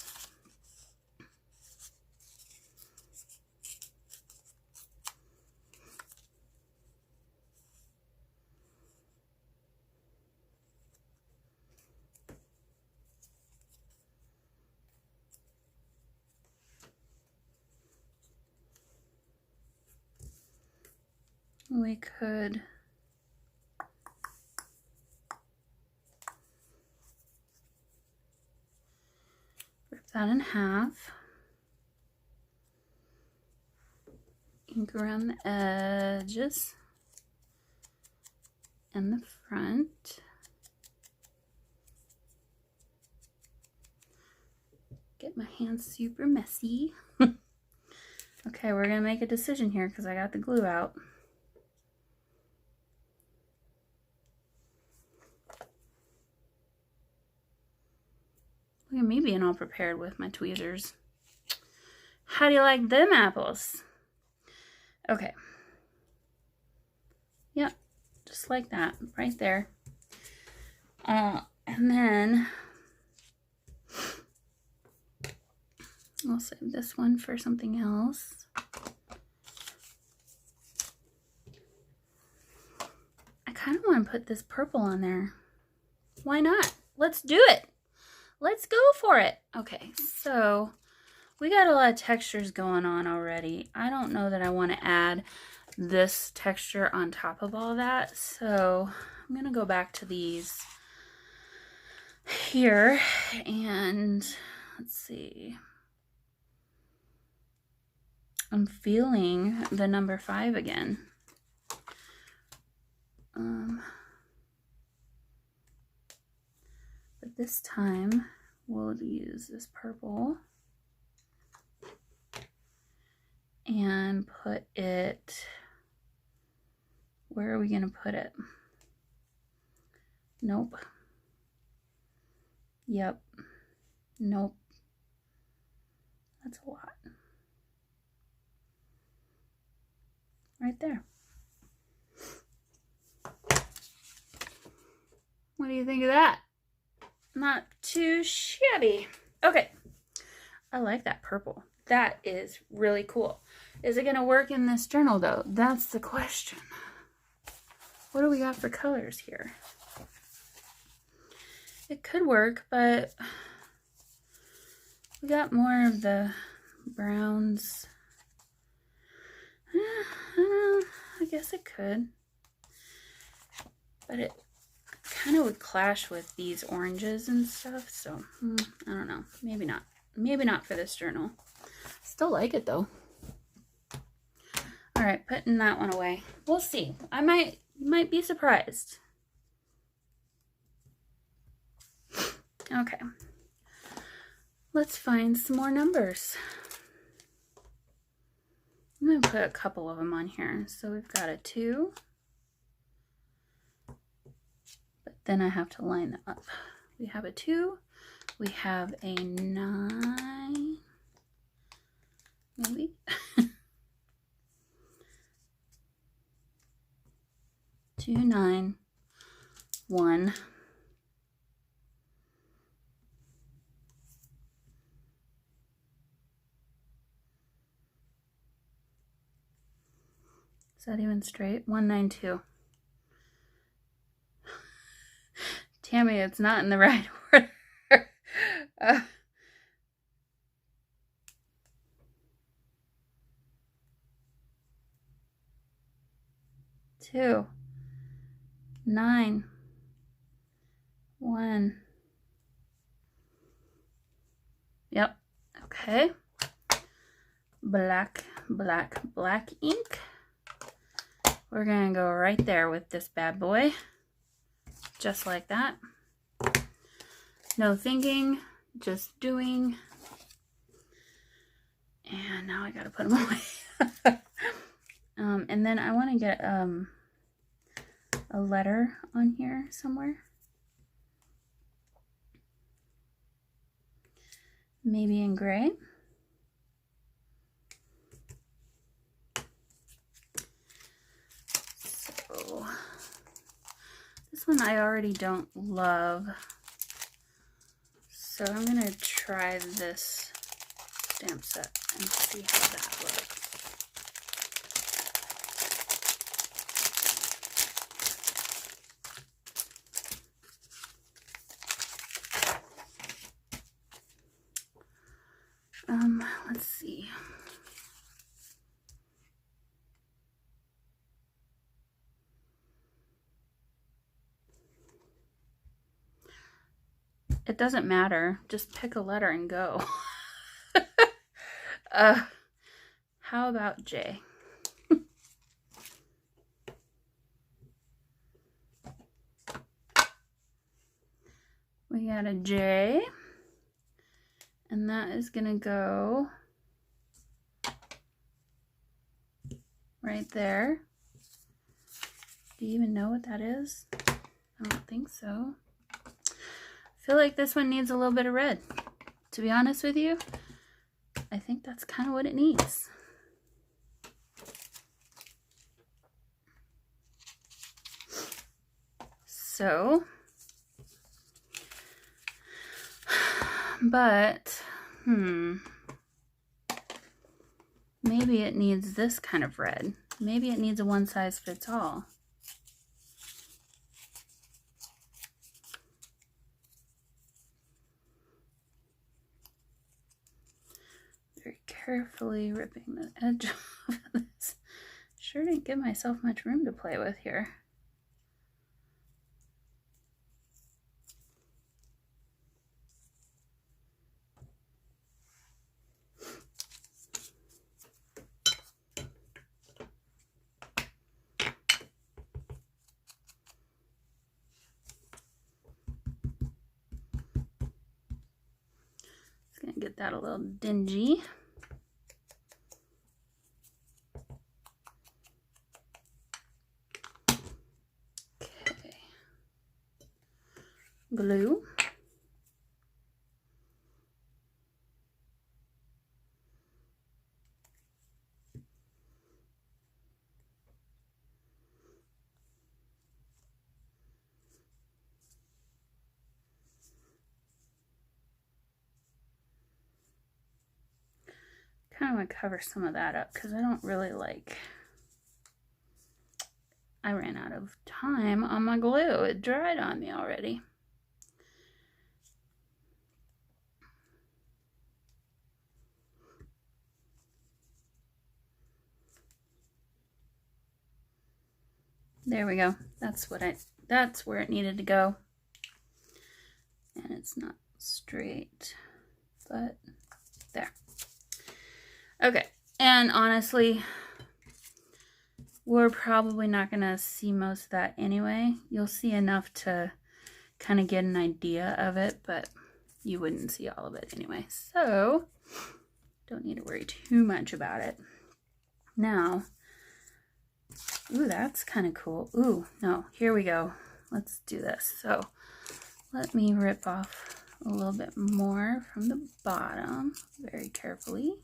We could rip that in half, ink around the edges and the front. Get my hands super messy. Okay, we're gonna make a decision here because I got the glue out. Look at me being all prepared with my tweezers. How do you like them apples? Okay. Yep, just like that, right there. And then I'll save this one for something else. I kind of want to put this purple on there. Why not? Let's do it. Let's go for it. Okay, so we got a lot of textures going on already. I don't know that I want to add this texture on top of all that, so I'm gonna go back to these here and let's see. I'm feeling the number 5 again. But this time we'll use this purple and put it, where are we going to put it? Nope. Yep. Nope. That's a lot. Right there. What do you think of that? Not too shabby. Okay. I like that purple. That is really cool. Is it going to work in this journal though? That's the question. What do we got for colors here? It could work, but we got more of the browns. I guess it could. But it kind of would clash with these oranges and stuff, so I don't know. Maybe not. Maybe not for this journal. Still like it though. All right, putting that one away. We'll see. I might be surprised. Okay. Let's find some more numbers. going to put a couple of them on here. So we've got a 2. But then I have to line them up. We have a 2. We have a 9. Maybe. 2, 9, 1. Is that even straight? 1, 9, 2. Tammy, it's not in the right order. 2, 9, 1. Yep. Okay. Black ink. We're gonna go right there with this bad boy. Just like that. No thinking, just doing. And now I gotta put them away. And then I want to get a letter on here somewhere. Maybe in gray. So this one I already don't love. So I'm going to try this stamp set and see how that looks. Let's see. It doesn't matter. Just pick a letter and go. How about J? We got a J. And that is going to go right there. Do you even know what that is? I don't think so. I feel like this one needs a little bit of red. To be honest with you, I think that's kind of what it needs. So, but, maybe it needs this kind of red. Maybe it needs a one size fits all. Very carefully ripping the edge off of this. Sure didn't give myself much room to play with here. Gonna get that a little dingy. Okay. Glue. Kind of want to cover some of that up because I don't really like, I ran out of time on my glue. It dried on me already. There we go. That's where it needed to go. And it's not straight, but there. Okay, and honestly, we're probably not going to see most of that anyway. You'll see enough to kind of get an idea of it, but you wouldn't see all of it anyway. So, don't need to worry too much about it. Now, ooh, that's kind of cool. Ooh, no, here we go. Let's do this. So let me rip off a little bit more from the bottom very carefully.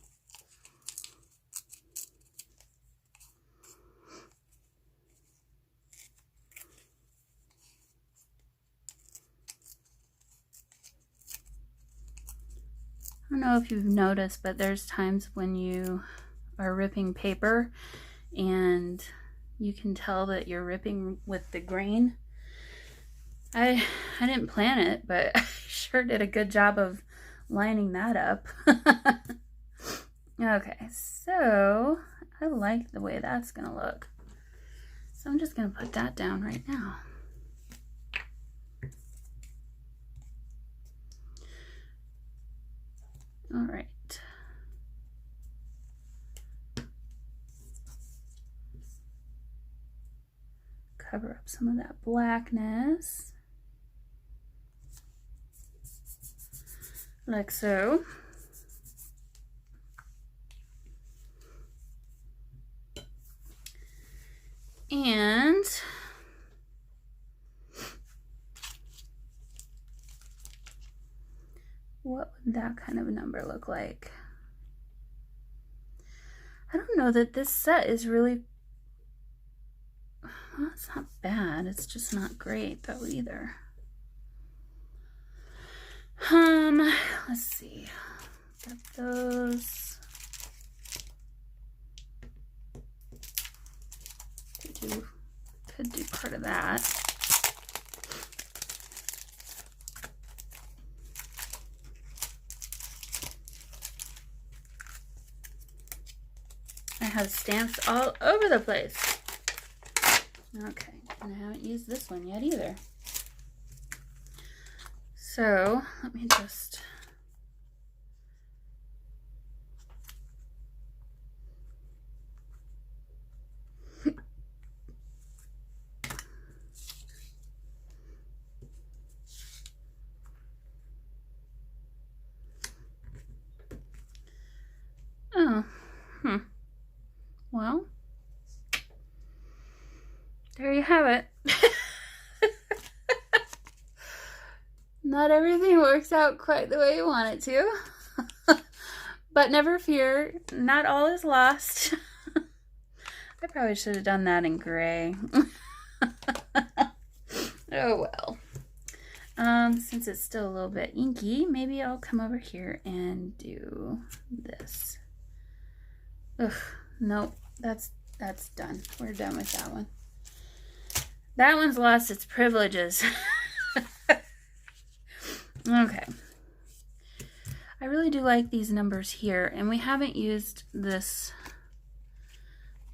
I don't know if you've noticed, but there's times when you are ripping paper and you can tell that you're ripping with the grain. I didn't plan it, but I sure did a good job of lining that up. Okay, so I like the way that's gonna look. So I'm just gonna put that down right now. All right. Cover up some of that blackness. Like so. And what would that kind of a number look like? I don't know that this set is really, well, it's not bad. It's just not great though either. Let's see. Got those. Could do part of that. I have stamps all over the place. Okay, and I haven't used this one yet either. So let me just well, there you have it. Not everything works out quite the way you want it to. But never fear, not all is lost. I probably should have done that in gray. Oh well. Since it's still a little bit inky, maybe I'll come over here and do this. Ugh, nope, that's done. We're done with that one. That one's lost its privileges. Okay. I really do like these numbers here, and we haven't used this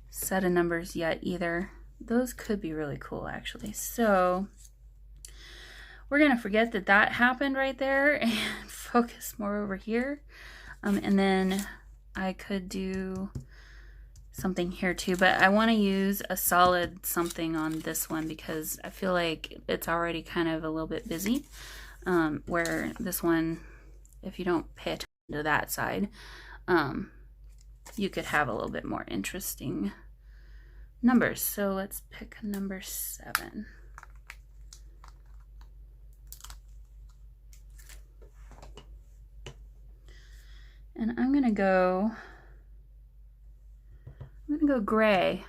set of numbers yet either. Those could be really cool actually. So we're gonna forget that that happened right there and focus more over here. And then I could do something here too, but I want to use a solid something on this one because I feel like it's already kind of a little bit busy. Where this one, if you don't pay attention to that side, you could have a little bit more interesting numbers. So let's pick number 7. And I'm gonna go gray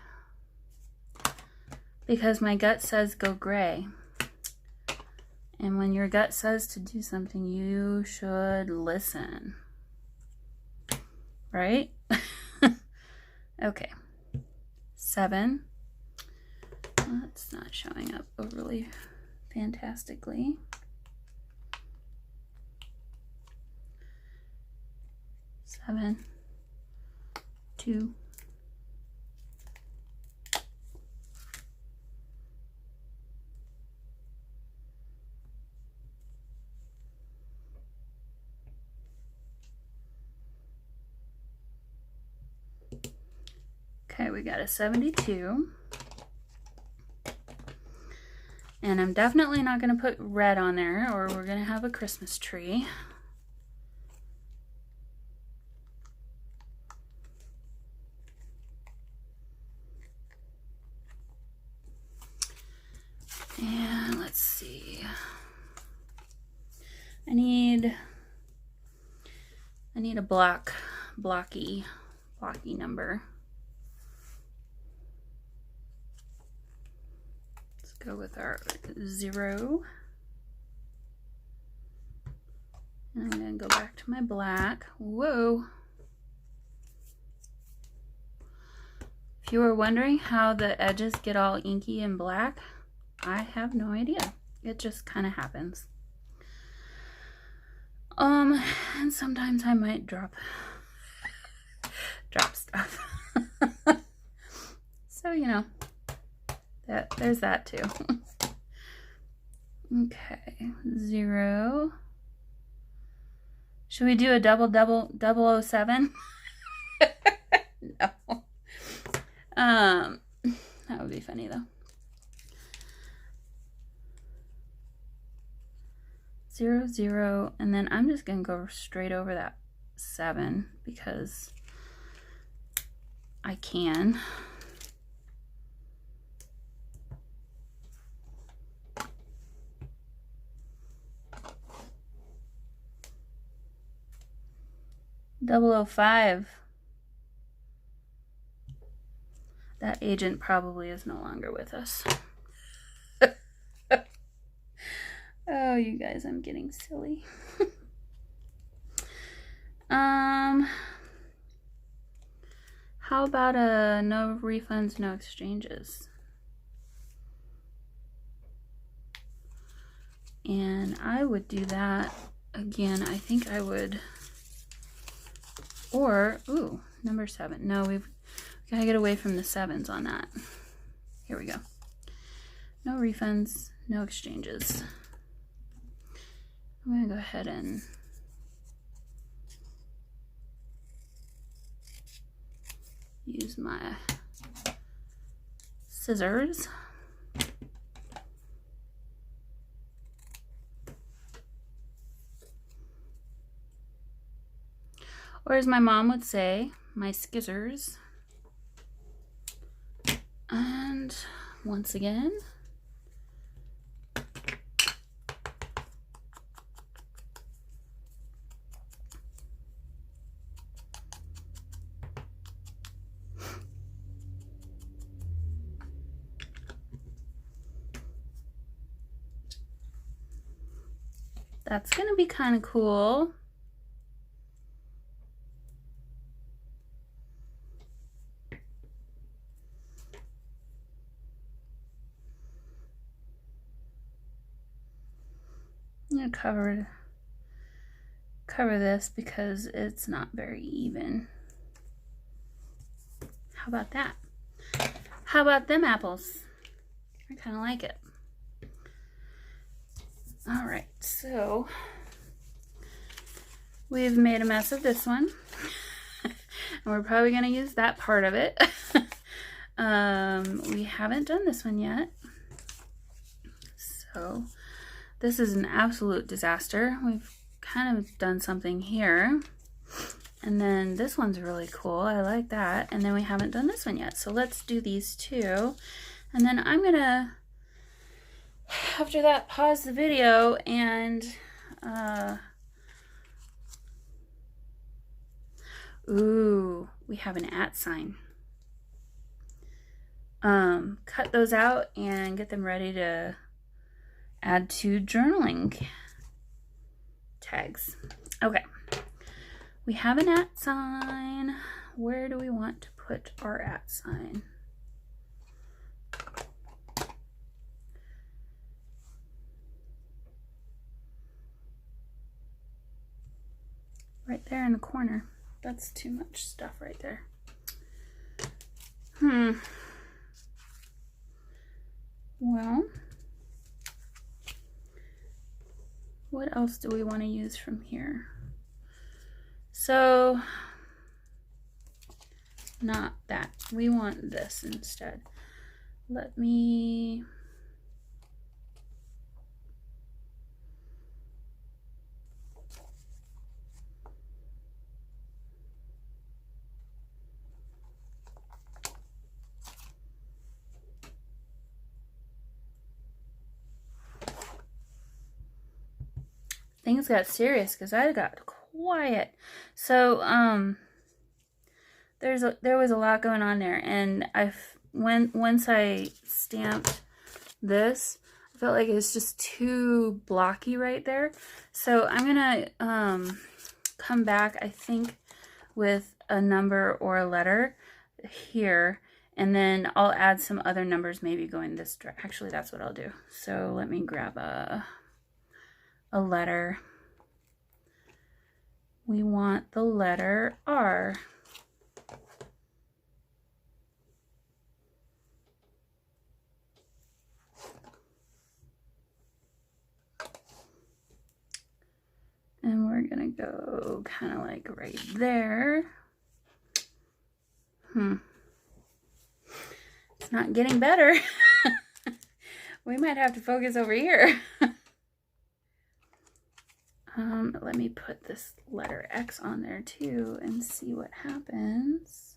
because my gut says go gray. And when your gut says to do something, you should listen. Right? Okay. 7. Well, that's not showing up overly fantastically. 7, 2, okay, we got a 72. And I'm definitely not going to put red on there or we're going to have a Christmas tree. need a blocky number. Let's go with our 0. And I'm going to go back to my black. Whoa. If you were wondering how the edges get all inky and black, I have no idea. It just kind of happens. And sometimes I might drop stuff. So, you know, there's that too. Okay, 0. Should we do a double 007? No. That would be funny though. 0, 0, and then I'm just gonna go straight over that 7 because I can. Double 05. That agent probably is no longer with us. Oh, you guys, I'm getting silly. How about a no refunds, no exchanges? And I would do that again. I think I would, or, ooh, number 7. No, we've got to get away from the 7s on that. Here we go. No refunds, no exchanges. I'm going to go ahead and use my scissors. Or as my mom would say, my skizzers. And once again, that's going to be kind of cool. I'm going to cover this because it's not very even. How about that? How about them apples? I kind of like it. All right, so we've made a mess of this one. And we're probably going to use that part of it. We haven't done this one yet. So this is an absolute disaster. We've kind of done something here. And then this one's really cool. I like that. And then we haven't done this one yet. So let's do these two. And then I'm going to, after that, pause the video and ooh, we have an @ sign. Cut those out and get them ready to add to journaling tags. Okay, we have an @ sign. Where do we want to put our @ sign? Right there in the corner. That's too much stuff right there. Well, what else do we want to use from here? So, not that. We want this instead. Let me... Things got serious because I got quiet. So, there was a lot going on there, and once I stamped this, I felt like it was just too blocky right there. So I'm gonna come back, I think, with a number or a letter here, and then I'll add some other numbers maybe going this direction. Actually, that's what I'll do. So let me grab a letter. We want the letter R. And we're gonna go kind of like right there. It's not getting better. We might have to focus over here. Let me put this letter X on there too and see what happens.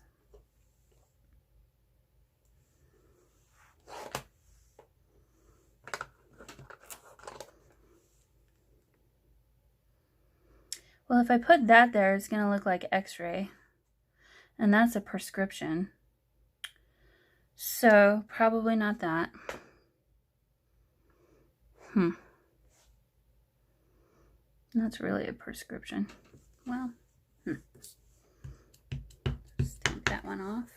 Well, if I put that there, it's going to look like X-ray. And that's a prescription. So, probably not that. That's really a prescription. Well, let's take that one off.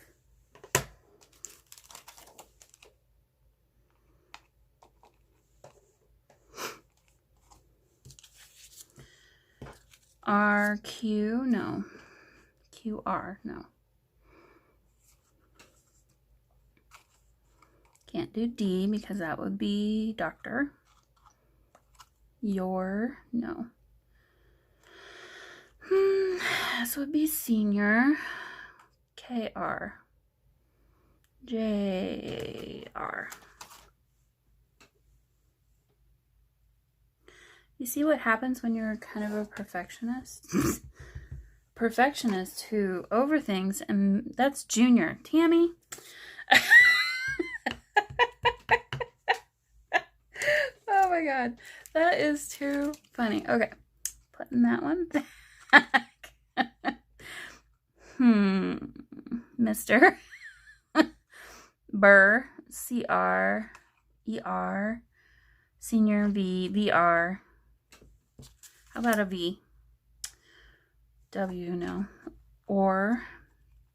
RQ, no. QR, no. Can't do D because that would be doctor. Your, no. This would be senior. KR. JR. You see what happens when you're kind of a perfectionist? Perfectionist who overthinks, and that's Junior. Tammy. Oh my god. That is too funny. Okay. Putting that one back. Mr. Burr. CR. ER. Senior V. VR. How about a V? W, no. Or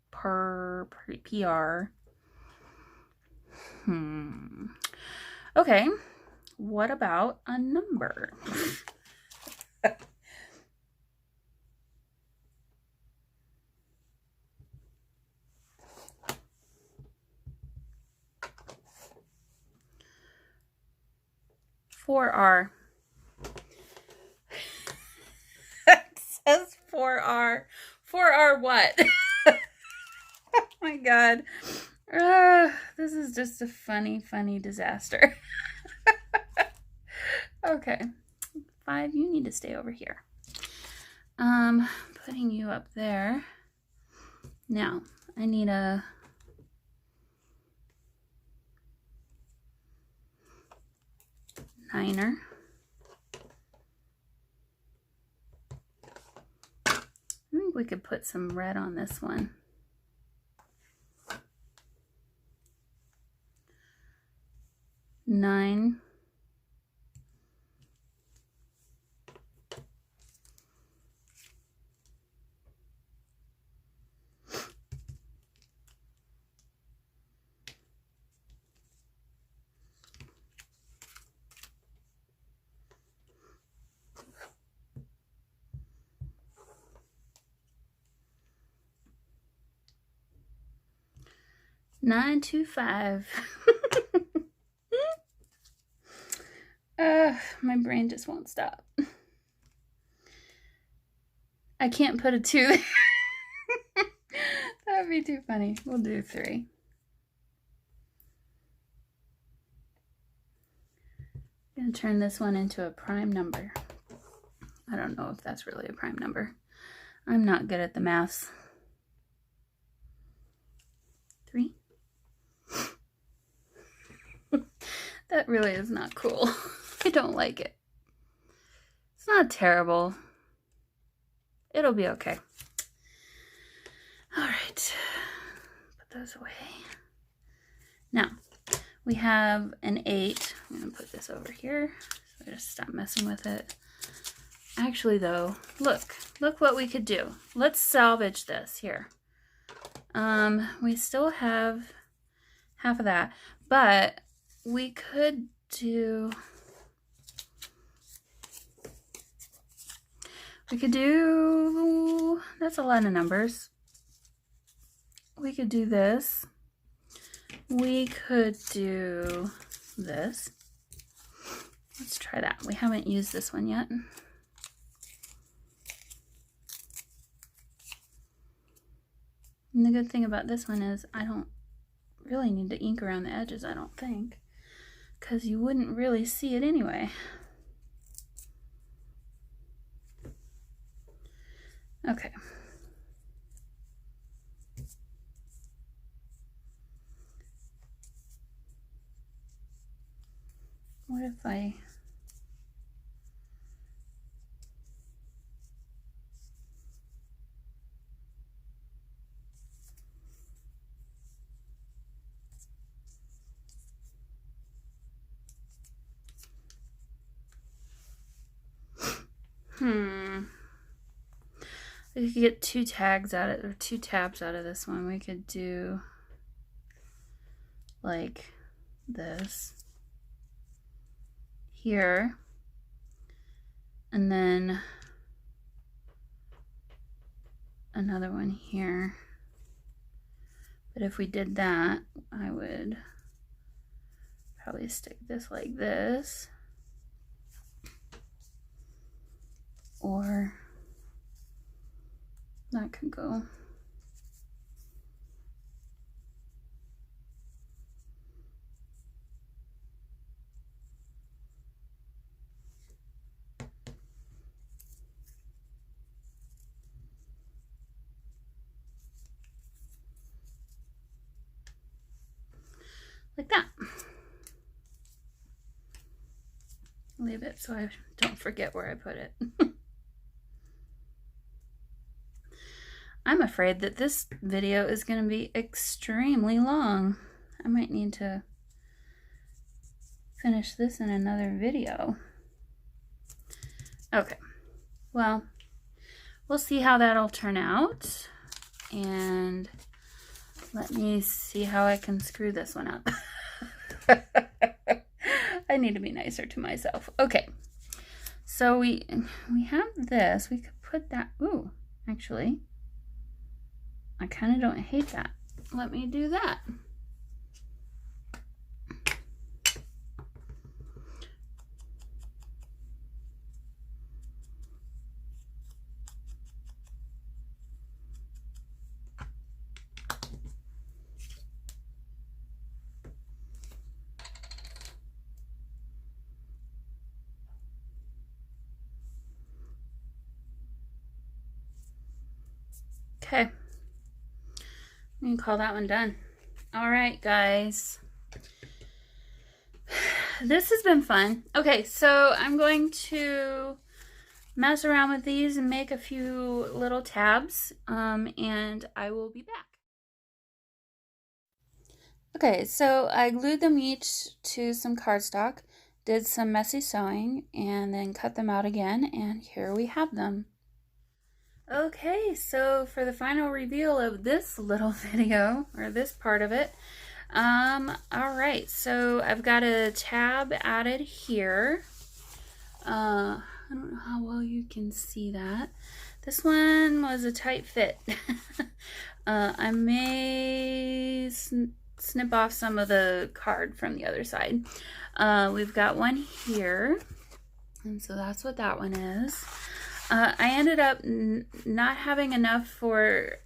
per PR. Okay. What about a number? $4R. It says 4R. 4R what? Oh my god. This is just a funny disaster. Okay. 5, you need to stay over here. Putting you up there. Now, I need a niner. I think we could put some red on this one. Nine. Nine, 2, 5. My brain just won't stop. I can't put a 2 there. That would be too funny. We'll do 3. I'm going to turn this one into a prime number. I don't know if that's really a prime number. I'm not good at the maths. 3. That really is not cool. I don't like it. It's not terrible. It'll be okay. All right, put those away. Now, we have an 8. I'm gonna put this over here. So I just stop messing with it. Actually though, look what we could do. Let's salvage this here. We still have half of that, but we could do, that's a lot of numbers. We could do this. We could do this. Let's try that. We haven't used this one yet. And the good thing about this one is I don't really need to ink around the edges, I don't think, because you wouldn't really see it anyway. Okay. What if I... We could get 2 tags out of, or 2 tabs out of this one. We could do like this here, and then another one here. But if we did that, I would probably stick this like this, or that could go like that. Leave it so I don't forget where I put it. I'm afraid that this video is going to be extremely long. I might need to finish this in another video. Okay, well, we'll see how that'll turn out. And let me see how I can screw this one up. I need to be nicer to myself. Okay, so we have this. We could put that, ooh, actually, I kind of don't hate that. Let me do that. Okay. We can call that one done. All right, guys. This has been fun. Okay, so I'm going to mess around with these and make a few little tabs, and I will be back. Okay, so I glued them each to some cardstock, did some messy sewing, and then cut them out again, and here we have them. Okay, so for the final reveal of this little video, or this part of it, alright, so I've got a tab added here. I don't know how well you can see that. This one was a tight fit. I may snip off some of the card from the other side. We've got one here, and so that's what that one is. I ended up not having enough for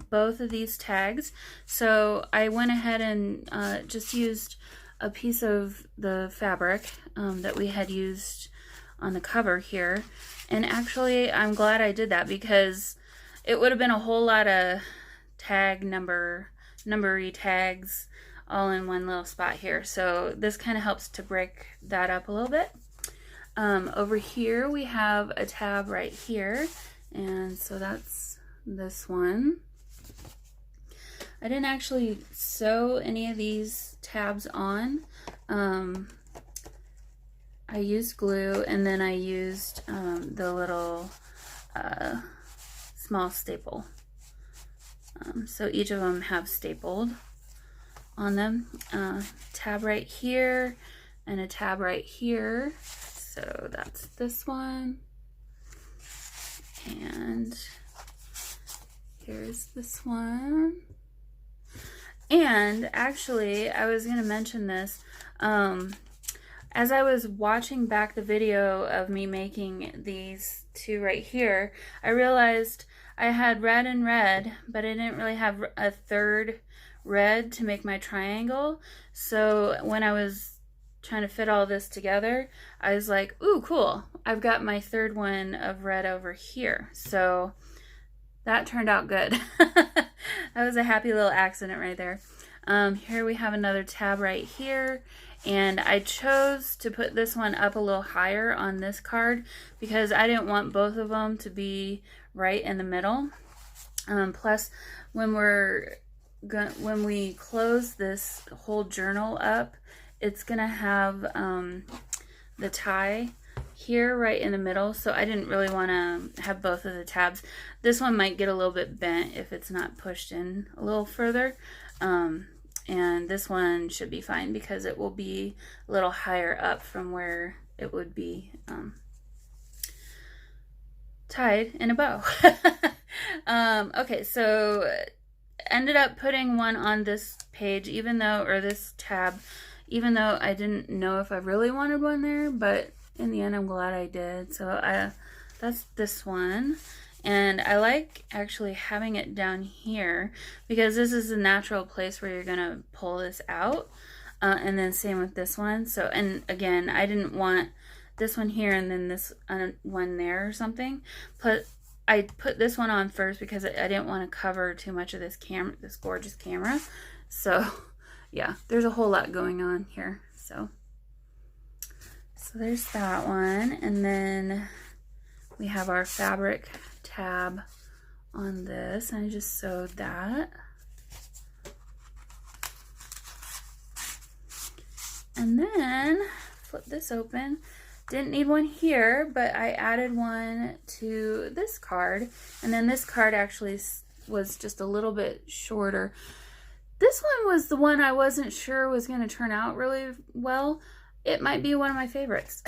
both of these tags, so I went ahead and just used a piece of the fabric that we had used on the cover here. And actually, I'm glad I did that, because it would have been a whole lot of numbery tags all in one little spot here. So this kind of helps to break that up a little bit. Over here we have a tab right here, And so that's this one. I didn't actually sew any of these tabs on. I used glue, and then I used the little small staple. So each of them have stapled on them. Tab right here and a tab right here. So that's this one. And here's this one. And actually, I was going to mention this. As I was watching back the video of me making these two right here, I realized I had red and red, but I didn't really have a third red to make my triangle. So when I was trying to fit all this together, I was like, ooh, cool. I've got my third one of red over here. So that turned out good. That was a happy little accident right there. Here we have another tab right here. And I chose to put this one up a little higher on this card because I didn't want both of them to be right in the middle. Plus, when we close this whole journal up, it's gonna have the tie here right in the middle, so I didn't really want to have both of the tabs. This one might get a little bit bent if it's not pushed in a little further. And this one should be fine because it will be a little higher up from where it would be tied in a bow. Okay, so ended up putting one on this page, or this tab, even though I didn't know if I really wanted one there, but in the end I'm glad I did. So that's this one. And I like actually having it down here because this is a natural place where you're gonna pull this out. And then same with this one. So, and again, I didn't want this one here and then this one there or something. But I put this one on first because I didn't want to cover too much of this gorgeous camera. So yeah, there's a whole lot going on here. So there's that one. And then we have our fabric tab on this, and I just sewed that. And then flip this open. Didn't need one here, but I added one to this card, and then this card actually was just a little bit shorter. This one was the one I wasn't sure was going to turn out really well. It might be one of my favorites.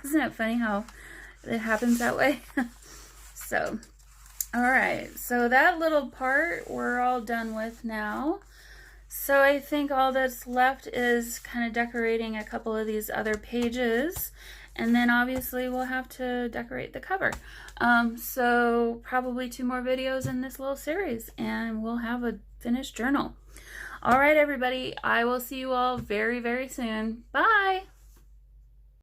Isn't it funny how it happens that way? So, all right, so that little part we're all done with now. So I think all that's left is kind of decorating a couple of these other pages, and then obviously we'll have to decorate the cover. So probably 2 more videos in this little series, and we'll have a finished journal. All right, everybody, I will see you all very, very soon. Bye.